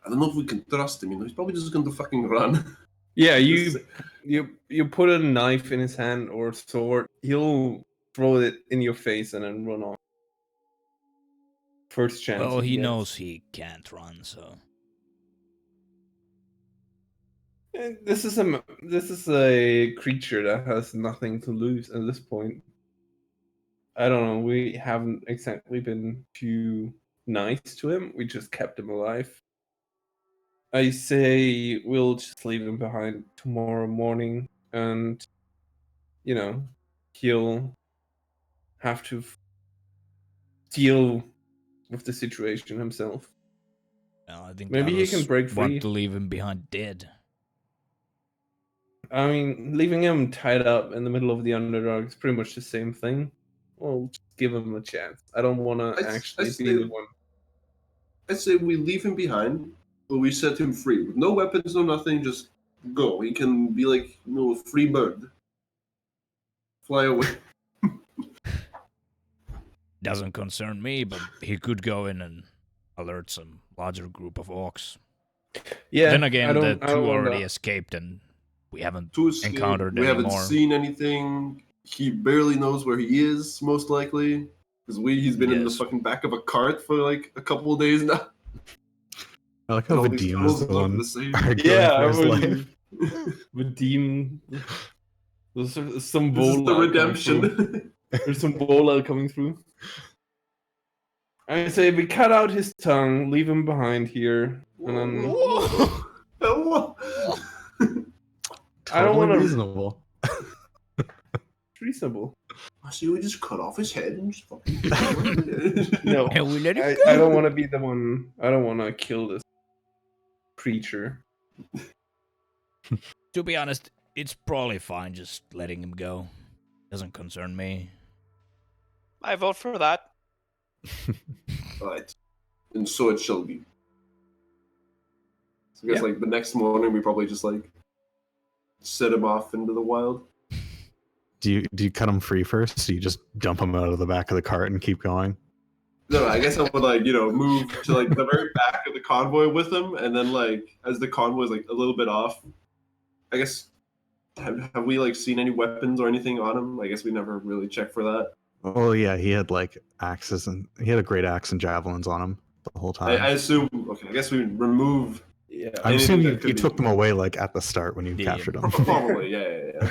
Speaker 5: I don't know if we can trust him. You know, he's probably just going to fucking run.
Speaker 1: Yeah, you put a knife in his hand or sword, he'll throw it in your face and then run off. First chance.
Speaker 2: Well, he
Speaker 1: gets.
Speaker 2: knows he can't run, so.
Speaker 1: And this is a creature that has nothing to lose at this point. I don't know. We haven't exactly been too nice to him. We just kept him alive. I say we'll just leave him behind tomorrow morning, and you know, he'll have to deal with the situation himself.
Speaker 2: No, I think
Speaker 1: Maybe he can break free.
Speaker 2: Want to leave him behind dead.
Speaker 1: I mean, leaving him tied up in the middle of the Underdark is pretty much the same thing. Well, just give him a chance. I don't want to actually be the one.
Speaker 5: I say we leave him behind, but we set him free. With no weapons, no nothing, just go. He can be like, you know, a free bird. Fly away.
Speaker 2: Doesn't concern me, but he could go in and alert some larger group of orcs.
Speaker 1: Yeah.
Speaker 2: Then again, the
Speaker 1: I
Speaker 2: two
Speaker 1: don't
Speaker 2: already
Speaker 1: wanna-
Speaker 2: escaped, and we haven't
Speaker 5: To escape.
Speaker 2: encountered
Speaker 5: We haven't
Speaker 2: anymore.
Speaker 5: seen anything. He barely knows where he is, most likely. Because he's been in the
Speaker 2: Yes.
Speaker 5: fucking back of a cart for like a couple of days now.
Speaker 3: I like how
Speaker 5: All these
Speaker 3: Vadim is
Speaker 5: tunnels
Speaker 3: the
Speaker 5: look
Speaker 3: one
Speaker 5: the same.
Speaker 3: arguing
Speaker 1: Yeah,
Speaker 3: for
Speaker 1: I
Speaker 3: his
Speaker 1: would
Speaker 3: life.
Speaker 1: redeem. There's some
Speaker 5: This is the
Speaker 1: Vola coming through.
Speaker 5: redemption.
Speaker 1: There's some Vola coming through. I say we cut out his tongue, leave him behind here, and then
Speaker 5: Whoa.
Speaker 1: I don't
Speaker 3: Totally
Speaker 1: wanna-
Speaker 3: reasonable.
Speaker 1: reasonable.
Speaker 5: So we just cut off his head and just fucking.
Speaker 1: No,
Speaker 2: And we let him
Speaker 1: I
Speaker 2: go.
Speaker 1: don't want to be the one. I don't want to kill this creature.
Speaker 2: To be honest, it's probably fine just letting him go. Doesn't concern me.
Speaker 4: I vote for that.
Speaker 5: Right. And so it shall be. So I guess
Speaker 1: Yeah.
Speaker 5: like the next morning we probably just like set him off into the wild.
Speaker 3: Do you cut him free first? Do you just dump him out of the back of the cart and keep going?
Speaker 5: No, I guess I would like, you know, move to like the very back of the convoy with him, and then like as the convoy is like a little bit off, I guess have we like seen any weapons or anything on him? I guess we never really checked for that.
Speaker 3: Oh yeah, he had like axes and he had a great axe and javelins on him the whole time.
Speaker 5: I assume. Okay, I guess we remove.
Speaker 1: Yeah.
Speaker 3: I
Speaker 5: anything
Speaker 3: assume
Speaker 5: that
Speaker 3: you
Speaker 5: could
Speaker 3: took
Speaker 5: be-
Speaker 3: them away like at the start when you
Speaker 2: Yeah.
Speaker 3: captured them.
Speaker 5: Probably, yeah.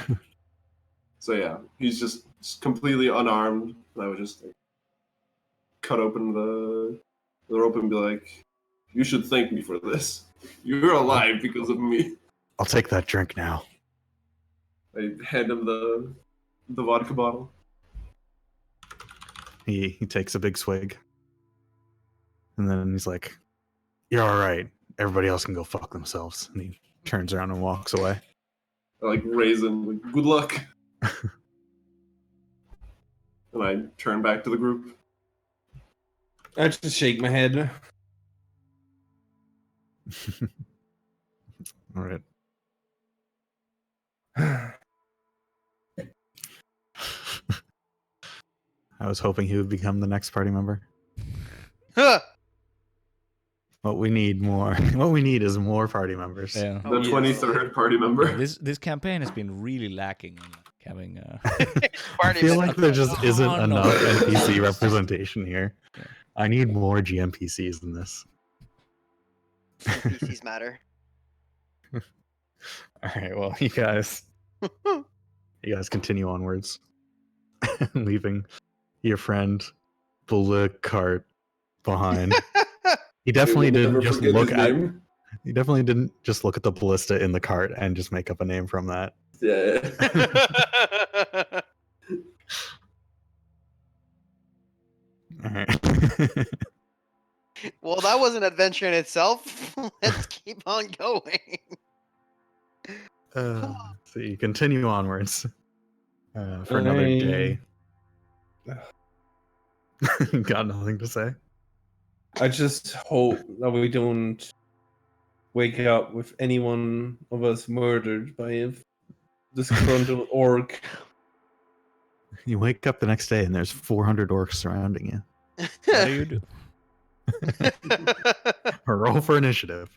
Speaker 5: So yeah, he's just completely unarmed. And I would just like, cut open the rope and be like, "You should thank me for this. You're alive because of me."
Speaker 3: I'll take that drink now.
Speaker 5: I hand him the vodka bottle.
Speaker 3: He takes a big swig. And then he's like, "You're all right. Everybody else can go fuck themselves." And he turns around and walks away.
Speaker 5: I like raise him, like, "Good luck." And I turn back to the group.
Speaker 1: I just shake my head.
Speaker 3: All right. I was hoping he would become the next party member.
Speaker 4: Huh.
Speaker 3: What we need is more party members.
Speaker 2: Yeah.
Speaker 5: The 23rd party member.
Speaker 2: This campaign has been really lacking in having
Speaker 3: I
Speaker 4: Party
Speaker 3: feel
Speaker 4: minute.
Speaker 3: like there just isn't
Speaker 2: Oh, no.
Speaker 3: enough NPC representation here.
Speaker 2: Yeah.
Speaker 3: I need more GMPCs in this.
Speaker 4: NPCs matter.
Speaker 3: All right, well, you guys continue onwards, leaving your friend Bullicart behind. He definitely
Speaker 5: We'll
Speaker 3: didn't
Speaker 5: never
Speaker 3: just
Speaker 5: forget
Speaker 3: look
Speaker 5: his
Speaker 3: at.
Speaker 5: name.
Speaker 3: He definitely didn't just look at the ballista in the cart and just make up a name from that.
Speaker 5: Yeah.
Speaker 3: All right.
Speaker 4: Well, that was an adventure in itself. Let's keep on going.
Speaker 3: So you continue onwards for another day. Got nothing to say.
Speaker 1: I just hope that we don't wake up with any one of us murdered by a disgruntled orc.
Speaker 3: You wake up the next day and there's 400 orcs surrounding you.
Speaker 2: What do you do?
Speaker 3: Roll for initiative.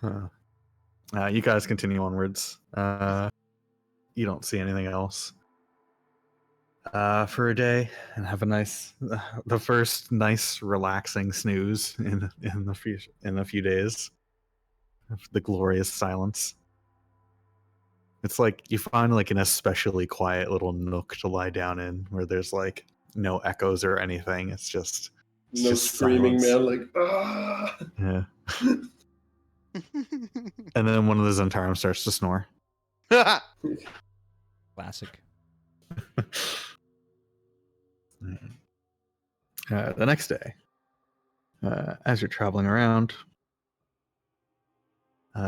Speaker 3: You guys continue onwards. You don't see anything else for a day, and have a nice, the first nice relaxing snooze in a few days. The glorious silence. It's like you find like an especially quiet little nook to lie down in, where there's like no echoes or anything. It's just
Speaker 5: No screaming,
Speaker 3: silence.
Speaker 5: man. Like, ah.
Speaker 3: Yeah. And then one of the Zentarum starts to snore.
Speaker 2: Classic.
Speaker 3: The next day, as you're traveling around,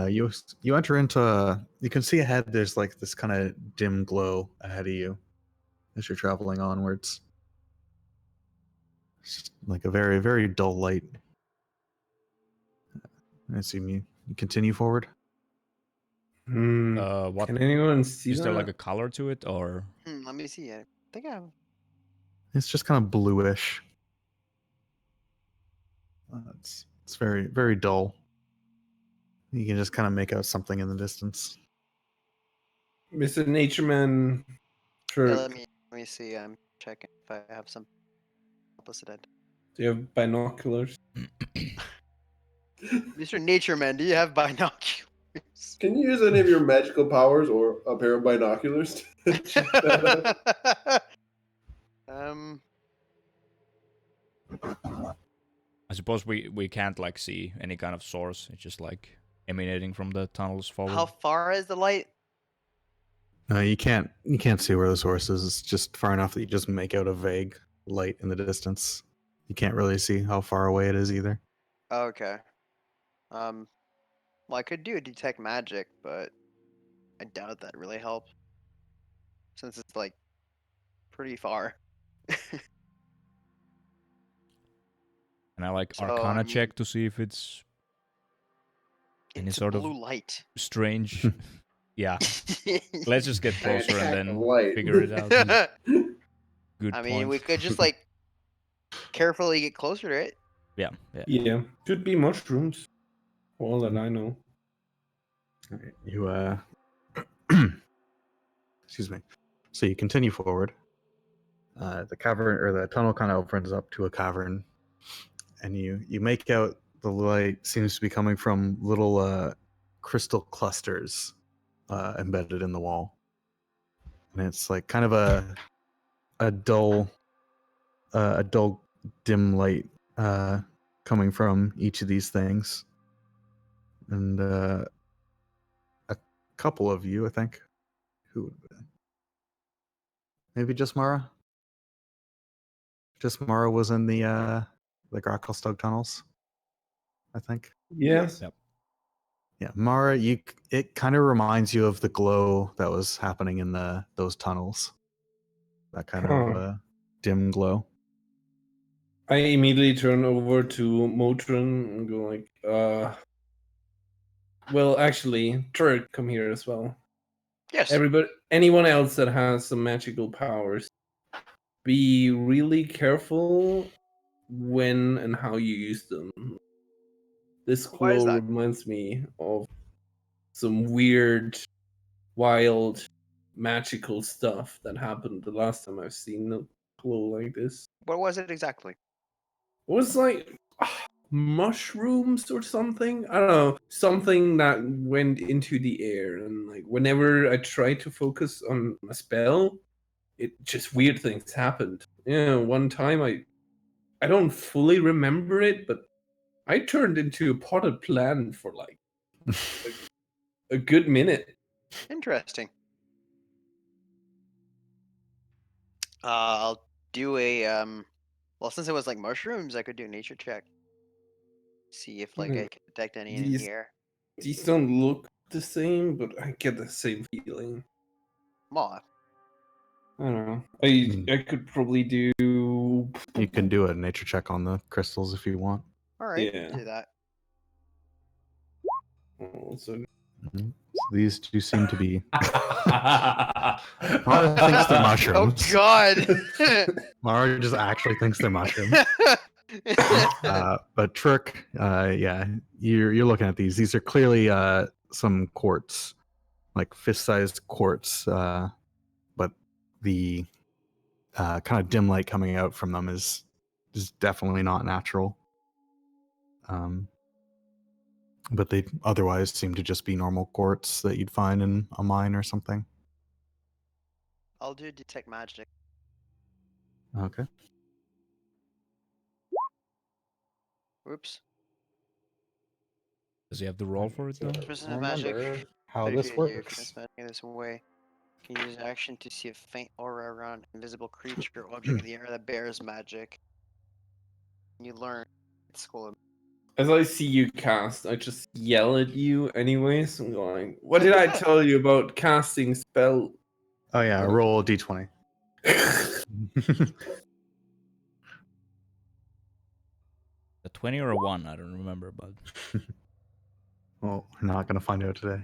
Speaker 3: you enter into. You can see ahead. There's like this kind of dim glow ahead of you as you're traveling onwards. It's like a very, very dull light. I assume you continue forward.
Speaker 2: What
Speaker 1: Can anyone see
Speaker 2: is there
Speaker 1: that?
Speaker 2: like a color to it, or
Speaker 4: Let me see. I think I have.
Speaker 3: It's just kind of bluish. It's very, very dull. You can just kind of make out something in the distance.
Speaker 1: Mr. Natureman,
Speaker 4: Yeah,
Speaker 1: sure.
Speaker 4: let me see. I'm checking if I have some opposite.
Speaker 1: Do you have binoculars?
Speaker 4: Mr. Natureman, do you have binoculars?
Speaker 5: Can you use any of your magical powers or a pair of binoculars to check that out?
Speaker 2: I suppose we can't like see any kind of source. It's just like emanating from the tunnels forward.
Speaker 4: How far is the light?
Speaker 3: You can't see where the source is. It's just far enough that you just make out a vague light in the distance. You can't really see how far away it is either.
Speaker 4: Okay. Well, I could do a detect magic, but I doubt that really helps, since it's like pretty far.
Speaker 2: And I like
Speaker 4: So,
Speaker 2: Arcana
Speaker 4: I mean-
Speaker 2: check to see if it's any
Speaker 4: It's
Speaker 2: sort of
Speaker 4: blue light.
Speaker 2: strange. Yeah, let's just get closer and then
Speaker 5: Light.
Speaker 2: figure it out. Good
Speaker 4: I
Speaker 2: point.
Speaker 4: mean, we could just like carefully get closer to it.
Speaker 2: Yeah, yeah.
Speaker 1: Yeah. Should be mushrooms. For all that I know.
Speaker 3: You excuse me. So you continue forward. The cavern or the tunnel kind of opens up to a cavern, and you make out the light seems to be coming from little crystal clusters embedded in the wall, and it's like kind of a dull dim light coming from each of these things, and a couple of you, I think, who would have been maybe just Mara. Just Mara was in the Gracklstug tunnels, I think.
Speaker 1: Yes.
Speaker 2: Yep.
Speaker 3: Yeah, Mara, it kind of reminds you of the glow that was happening in those tunnels. That kind of dim glow.
Speaker 1: I immediately turn over to Motrin and go like, well, actually, Turk, come here as well.
Speaker 4: Yes.
Speaker 1: Anyone else that has some magical powers, be really careful when and how you use them. This
Speaker 4: Why is
Speaker 1: glow
Speaker 4: that?
Speaker 1: reminds me of some weird wild magical stuff that happened the last time I've seen a glow like this.
Speaker 4: What was it exactly?
Speaker 1: It was like mushrooms or something. I don't know, something that went into the air, and like whenever I tried to focus on a spell, it just weird things happened. Yeah, one time I don't fully remember it, but I turned into a potted plant for like a good minute.
Speaker 4: Interesting. I'll do a well, since it was like mushrooms, I could do a nature check. See if like I can detect any in
Speaker 1: These-
Speaker 4: here.
Speaker 1: These don't look the same, but I get the same feeling.
Speaker 4: Well,
Speaker 1: I don't know. I could probably do.
Speaker 3: You can do a nature check on the crystals if you want.
Speaker 4: all right,
Speaker 1: Yeah.
Speaker 4: do that.
Speaker 1: So
Speaker 3: So these do seem to be. Mara thinks they're
Speaker 4: Oh
Speaker 3: mushrooms.
Speaker 4: God!
Speaker 3: Mara just actually thinks they're mushrooms. But Trick, yeah, you're looking at these. These are clearly some quartz, like fist-sized quartz. But the kind of dim light coming out from them is definitely not natural. But they otherwise seem to just be normal quartz that you'd find in a mine or something.
Speaker 4: I'll do detect magic.
Speaker 3: Okay.
Speaker 4: Oops.
Speaker 2: Does he have the roll for it though?
Speaker 4: Person of magic.
Speaker 3: how
Speaker 4: If
Speaker 3: this
Speaker 4: you
Speaker 3: works.
Speaker 4: transmit in this way, can use action to see a faint aura around an invisible creature or object in the air that bears magic. You learn at school.
Speaker 1: as I see you cast, I just yell at you anyways. I'm going, what did I tell you about casting spell?
Speaker 3: Oh yeah, roll a d20.
Speaker 2: A 20 or a 1? I don't remember, but
Speaker 3: Well, we're not going to find out today.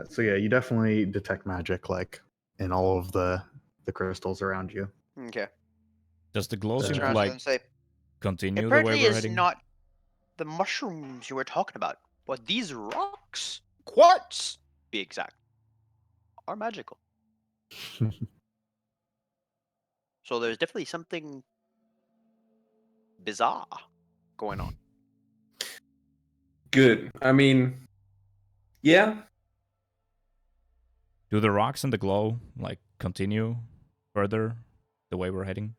Speaker 3: So yeah, you definitely detect magic, like in all of the crystals around you.
Speaker 4: Okay.
Speaker 2: does the glow seem
Speaker 3: Turn
Speaker 2: to
Speaker 4: Turn around to them
Speaker 2: like
Speaker 4: and say,
Speaker 2: continue the way
Speaker 4: apparently
Speaker 2: we're
Speaker 4: it's
Speaker 2: heading?
Speaker 4: not the mushrooms you were talking about, but these rocks, quartz, be exact, are magical. So there's definitely something bizarre going on.
Speaker 1: Good. I mean, yeah.
Speaker 2: Do the rocks and the glow like continue further the way we're heading?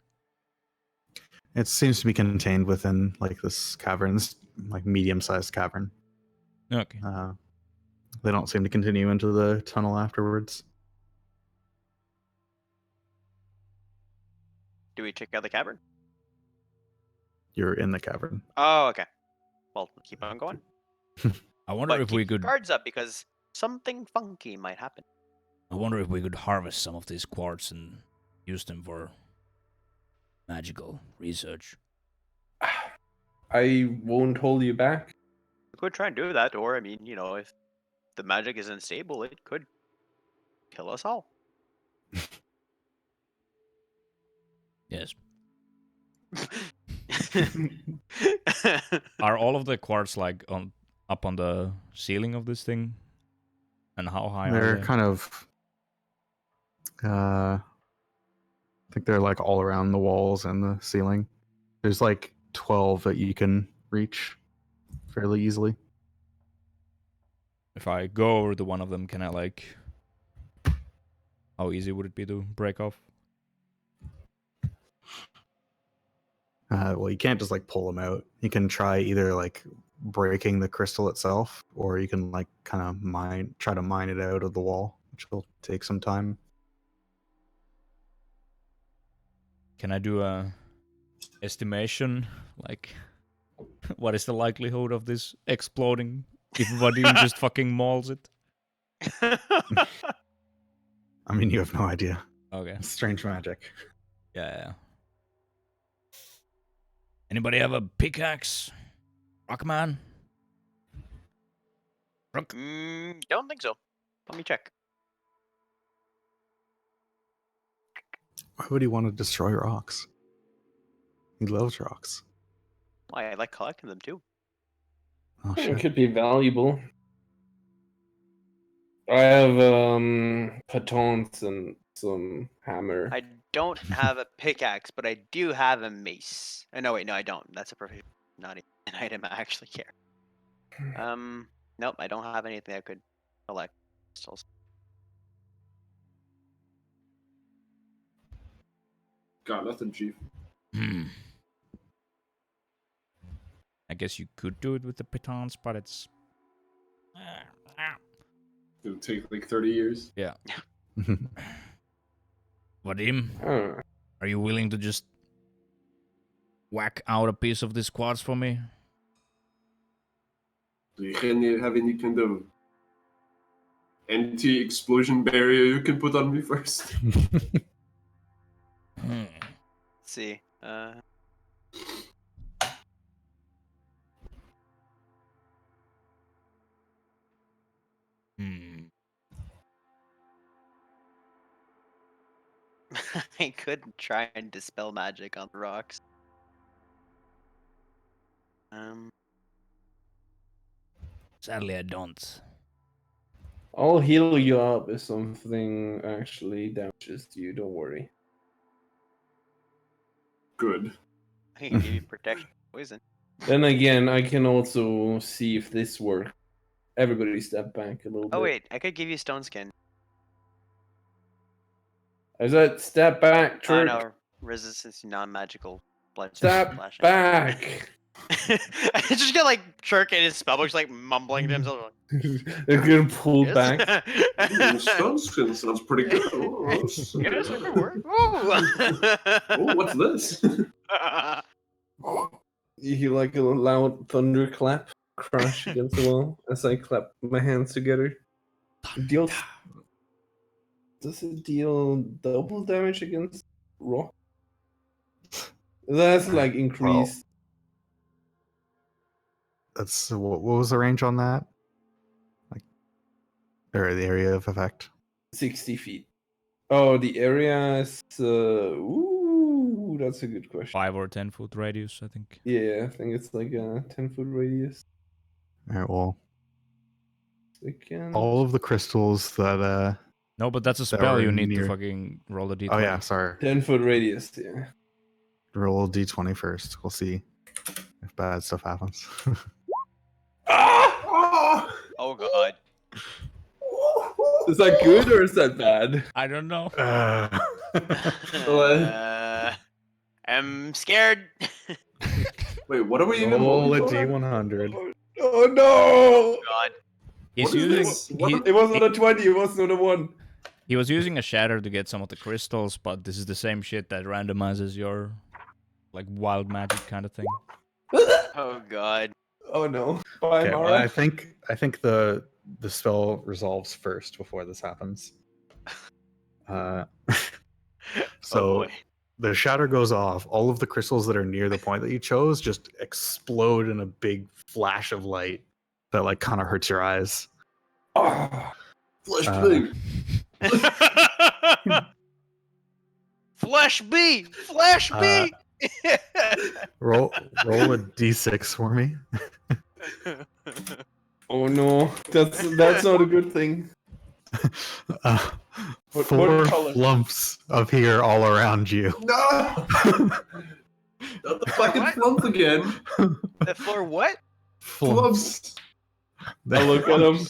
Speaker 3: It seems to be contained within like this cavern, this like medium-sized cavern.
Speaker 2: Okay.
Speaker 3: They don't seem to continue into the tunnel afterwards.
Speaker 4: Do we check out the cavern?
Speaker 3: You're in the cavern.
Speaker 4: Oh, okay. Well, keep on going.
Speaker 2: I wonder
Speaker 4: But
Speaker 2: if
Speaker 4: keep
Speaker 2: we
Speaker 4: your
Speaker 2: could.
Speaker 4: guards up because something funky might happen.
Speaker 2: I wonder if we could harvest some of these quartz and use them for magical research.
Speaker 1: I won't hold you back.
Speaker 4: We could try and do that, or I mean, you know, if the magic is unstable, it could kill us all.
Speaker 2: Yes. Are all of the quartz like up on the ceiling of this thing? And how high
Speaker 3: They're
Speaker 2: are they?
Speaker 3: kind of. I think they're like all around the walls and the ceiling. There's like 12 that you can reach fairly easily.
Speaker 2: If I go over to one of them, can I like? How easy would it be to break off?
Speaker 3: Well, you can't just like pull them out. You can try either like breaking the crystal itself, or you can like kind of try to mine it out of the wall, which will take some time.
Speaker 2: Can I do a estimation? Like, what is the likelihood of this exploding if Vadim just fucking mauls it?
Speaker 3: I mean, you have no idea.
Speaker 2: Okay.
Speaker 3: It's strange magic.
Speaker 2: Yeah. Anybody have a pickaxe? Rockman? Rock?
Speaker 4: Don't think so. Let me check.
Speaker 3: Why would he want to destroy rocks? He loves rocks.
Speaker 4: Why, I like collecting them too.
Speaker 3: Oh
Speaker 1: It
Speaker 3: shit.
Speaker 1: could be valuable. I have batons and some hammer.
Speaker 4: I don't have a pickaxe, but I do have a mace. No, wait, no, I don't. That's a proficient, not an item I actually care. Nope, I don't have anything I could collect crystals.
Speaker 5: Got nothing, Chief.
Speaker 2: Hmm. I guess you could do it with the pitons, but it's.
Speaker 5: It'll take like 30 years.
Speaker 2: Yeah. Vadim,
Speaker 1: I don't know.
Speaker 2: are you willing to just whack out a piece of this quartz for me?
Speaker 5: Do you have any kind of anti-explosion barrier you can put on me first?
Speaker 2: Hmm.
Speaker 4: Let's see.
Speaker 2: Hmm.
Speaker 4: I could try and dispel magic on the rocks.
Speaker 2: Sadly, I don't.
Speaker 1: I'll heal you up if something actually damages you. Don't worry.
Speaker 5: Good.
Speaker 4: I can give you protection from poison.
Speaker 1: Then again, I can also see if this works. Everybody step back a little bit.
Speaker 4: Oh wait, I could give you stone skin.
Speaker 1: Is that step back,
Speaker 4: Oh
Speaker 1: Turk?
Speaker 4: no, resistance to non-magical blood.
Speaker 1: Step
Speaker 4: slashing.
Speaker 1: back.
Speaker 4: I just get like Shirk in his spellbook, just like mumbling to himself.
Speaker 1: They're getting pulled
Speaker 4: Yes.
Speaker 1: back.
Speaker 5: Ooh, stone skin sounds pretty good. Oh,
Speaker 4: Yes, it could work. Ooh.
Speaker 5: oh, what's this?
Speaker 1: You hear like a loud thunderclap crash against the wall as I clap my hands together. Deals. Does it deal double damage against rock? That's like increased.
Speaker 3: That's what was the range on that? Like, or the area of effect?
Speaker 1: 60 feet. Oh, the area is. Ooh, that's a good question.
Speaker 2: 5 or 10 foot radius, I think.
Speaker 1: Yeah, I think it's like a 10-foot radius.
Speaker 3: All right. Well,
Speaker 1: Second.
Speaker 3: all of the crystals that
Speaker 2: No, but that's a
Speaker 3: That
Speaker 2: spell.
Speaker 3: were
Speaker 2: You need
Speaker 3: near-
Speaker 2: to fucking roll a d20.
Speaker 3: Oh yeah, sorry.
Speaker 1: 10-foot radius, yeah.
Speaker 3: Roll a d20 first. We'll see if bad stuff happens.
Speaker 5: Ah!
Speaker 4: Oh god.
Speaker 1: Is that good or is that bad?
Speaker 2: I don't know.
Speaker 4: I'm scared.
Speaker 5: Wait, what are we even
Speaker 3: Roll a
Speaker 5: rolling for?
Speaker 3: d100.
Speaker 1: Oh no!
Speaker 4: God.
Speaker 2: He's
Speaker 5: What is
Speaker 2: using.
Speaker 5: this? What
Speaker 2: he-
Speaker 5: are-
Speaker 1: It was not a 20, it was not a 1.
Speaker 2: He was using a shatter to get some of the crystals, but this is the same shit that randomizes your like wild magic kind of thing.
Speaker 4: Oh god.
Speaker 1: Oh no. Bye,
Speaker 3: Okay, well,
Speaker 1: Mara.
Speaker 3: I think the spell resolves first before this happens.
Speaker 4: Oh,
Speaker 3: So
Speaker 4: boy.
Speaker 3: the shatter goes off. All of the crystals that are near the point that you chose just explode in a big flash of light that like kind of hurts your eyes.
Speaker 1: Oh,
Speaker 5: Flesh
Speaker 3: Uh,
Speaker 5: pig.
Speaker 4: Flesh B! Flesh B!
Speaker 3: Roll a d6 for me.
Speaker 1: oh no. That's not a good thing.
Speaker 3: Uh,
Speaker 1: What
Speaker 3: 4
Speaker 1: color?
Speaker 3: lumps appear all around you.
Speaker 5: No! Not the fucking
Speaker 4: What?
Speaker 5: flump again.
Speaker 4: For what?
Speaker 5: Flumps.
Speaker 1: I look at him.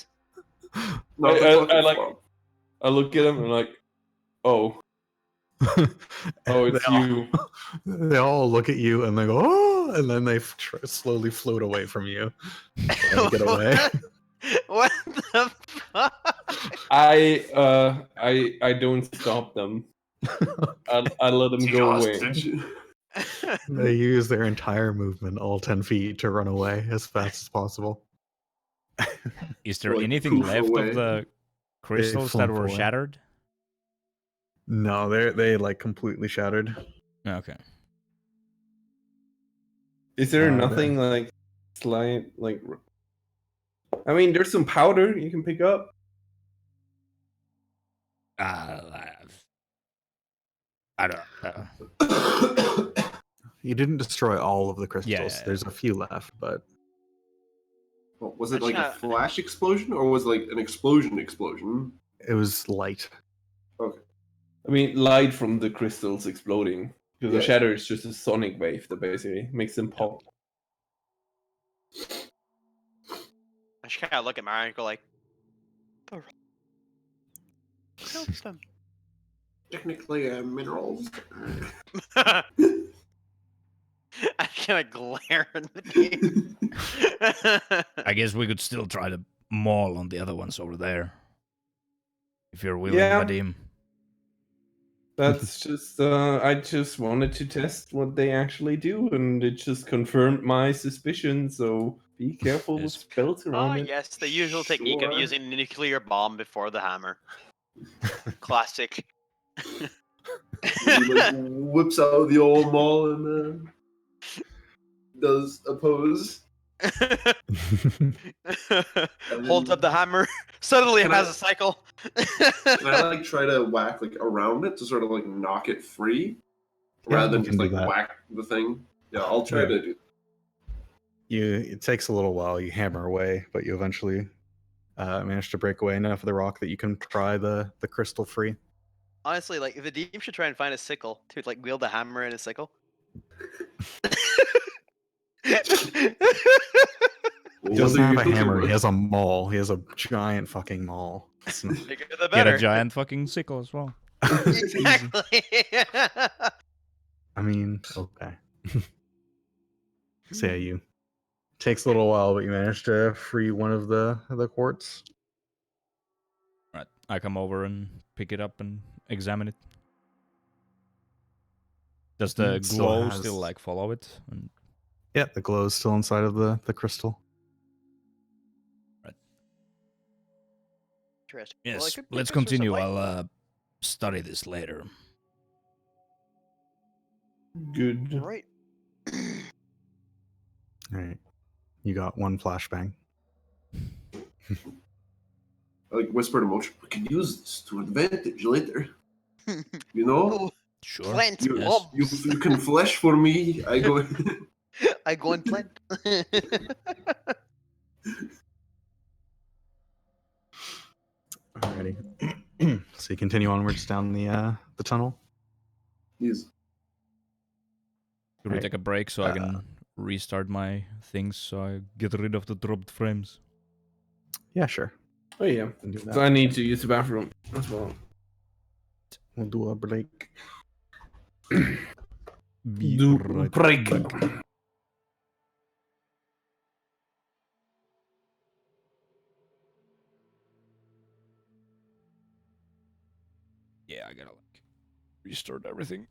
Speaker 5: Not the
Speaker 1: I
Speaker 5: fucking
Speaker 1: like-
Speaker 5: flump.
Speaker 1: I look at him and I'm like, oh, oh, it's
Speaker 3: they all,
Speaker 1: you.
Speaker 3: They all look at you and they go, oh, and then they slowly float away from you. And get away.
Speaker 4: What the fuck?
Speaker 1: I don't stop them. I let them go away.
Speaker 5: Hostage.
Speaker 3: They use their entire movement, all 10 feet, to run away as fast as possible.
Speaker 2: Is there
Speaker 5: Like,
Speaker 2: anything
Speaker 5: poof
Speaker 2: left
Speaker 5: away.
Speaker 2: of the crystals that
Speaker 3: flump
Speaker 2: were
Speaker 3: away.
Speaker 2: shattered?
Speaker 3: No, they like completely shattered.
Speaker 2: Okay.
Speaker 1: Is there
Speaker 3: Uh,
Speaker 1: nothing like slight like? I mean, there's some powder you can pick up.
Speaker 2: I don't.
Speaker 3: You didn't destroy all of the crystals.
Speaker 2: yeah.
Speaker 3: There's a few left, but
Speaker 5: Oh, was it like a
Speaker 4: Actually,
Speaker 5: flash explosion or was it like an explosion?
Speaker 3: It was light.
Speaker 1: I mean, light from the crystals exploding. Because
Speaker 5: Yeah.
Speaker 1: the shatter is just a sonic wave that basically makes them pop.
Speaker 4: I should kind of look at Mario and go like, kills them.
Speaker 5: Technically, minerals.
Speaker 4: I kind of glare in the game.
Speaker 2: I guess we could still try to maul on the other ones over there. If you're willing,
Speaker 1: Yeah.
Speaker 2: Vadim.
Speaker 1: That's just, I just wanted to test what they actually do, and it just confirmed my suspicion, so be careful with
Speaker 2: Yes.
Speaker 1: spells
Speaker 4: Oh
Speaker 1: around it.
Speaker 4: yes, the usual technique of
Speaker 5: Sure.
Speaker 4: using the nuclear bomb before the hammer. Classic.
Speaker 5: He like whips out the old maul and does a pose.
Speaker 4: Holds up the hammer. Suddenly it
Speaker 5: Can
Speaker 4: has
Speaker 5: I-
Speaker 4: a cycle.
Speaker 5: Can I like try to whack like around it to sort of like knock it free,
Speaker 3: Yeah,
Speaker 5: rather than
Speaker 3: you can
Speaker 5: just
Speaker 3: do
Speaker 5: like
Speaker 3: that.
Speaker 5: whack the thing? Yeah, I'll try
Speaker 3: Yeah.
Speaker 5: to do.
Speaker 3: It takes a little while. You hammer away, but you eventually manage to break away enough of the rock that you can pry the crystal free.
Speaker 4: Honestly, like if the team should try and find a sickle to like wield a hammer and a sickle.
Speaker 3: He doesn't have a hammer. He has a maul. He has a giant fucking maul. It's not-
Speaker 4: Bigger the
Speaker 2: Get
Speaker 4: better.
Speaker 2: a giant fucking sickle as well.
Speaker 4: Exactly.
Speaker 3: I mean, okay. So yeah, you takes a little while, but you manage to free one of the quartz.
Speaker 2: Right. I come over and pick it up and examine it. Does the
Speaker 3: It still
Speaker 2: glow
Speaker 3: has-
Speaker 2: still like follow it? And
Speaker 3: Yeah, the glow is still inside of the crystal.
Speaker 4: Interesting. Well, it
Speaker 2: yes,
Speaker 4: could be
Speaker 2: let's
Speaker 4: a source of
Speaker 2: continue.
Speaker 4: light.
Speaker 2: I'll study this later.
Speaker 1: Good.
Speaker 4: Right.
Speaker 3: All right, you got one flashbang.
Speaker 5: I like whisper to Motion. We can use this to advantage later. You know,
Speaker 4: Oh,
Speaker 2: Sure.
Speaker 4: plant
Speaker 5: you,
Speaker 2: Yes.
Speaker 4: bombs.
Speaker 5: you can flesh for me. I go.
Speaker 4: I go and plant.
Speaker 3: Alrighty. So you continue onwards down the tunnel.
Speaker 5: Yes.
Speaker 2: Should we
Speaker 3: Right.
Speaker 2: take a break so I can restart my things so I get rid of the dropped frames?
Speaker 3: Yeah, sure.
Speaker 1: Oh yeah.
Speaker 3: We can do that.
Speaker 1: So I need to use the bathroom as well.
Speaker 3: We'll do a break.
Speaker 2: Be
Speaker 1: Do
Speaker 2: right
Speaker 1: break.
Speaker 2: back. Yeah, I gotta like restart everything.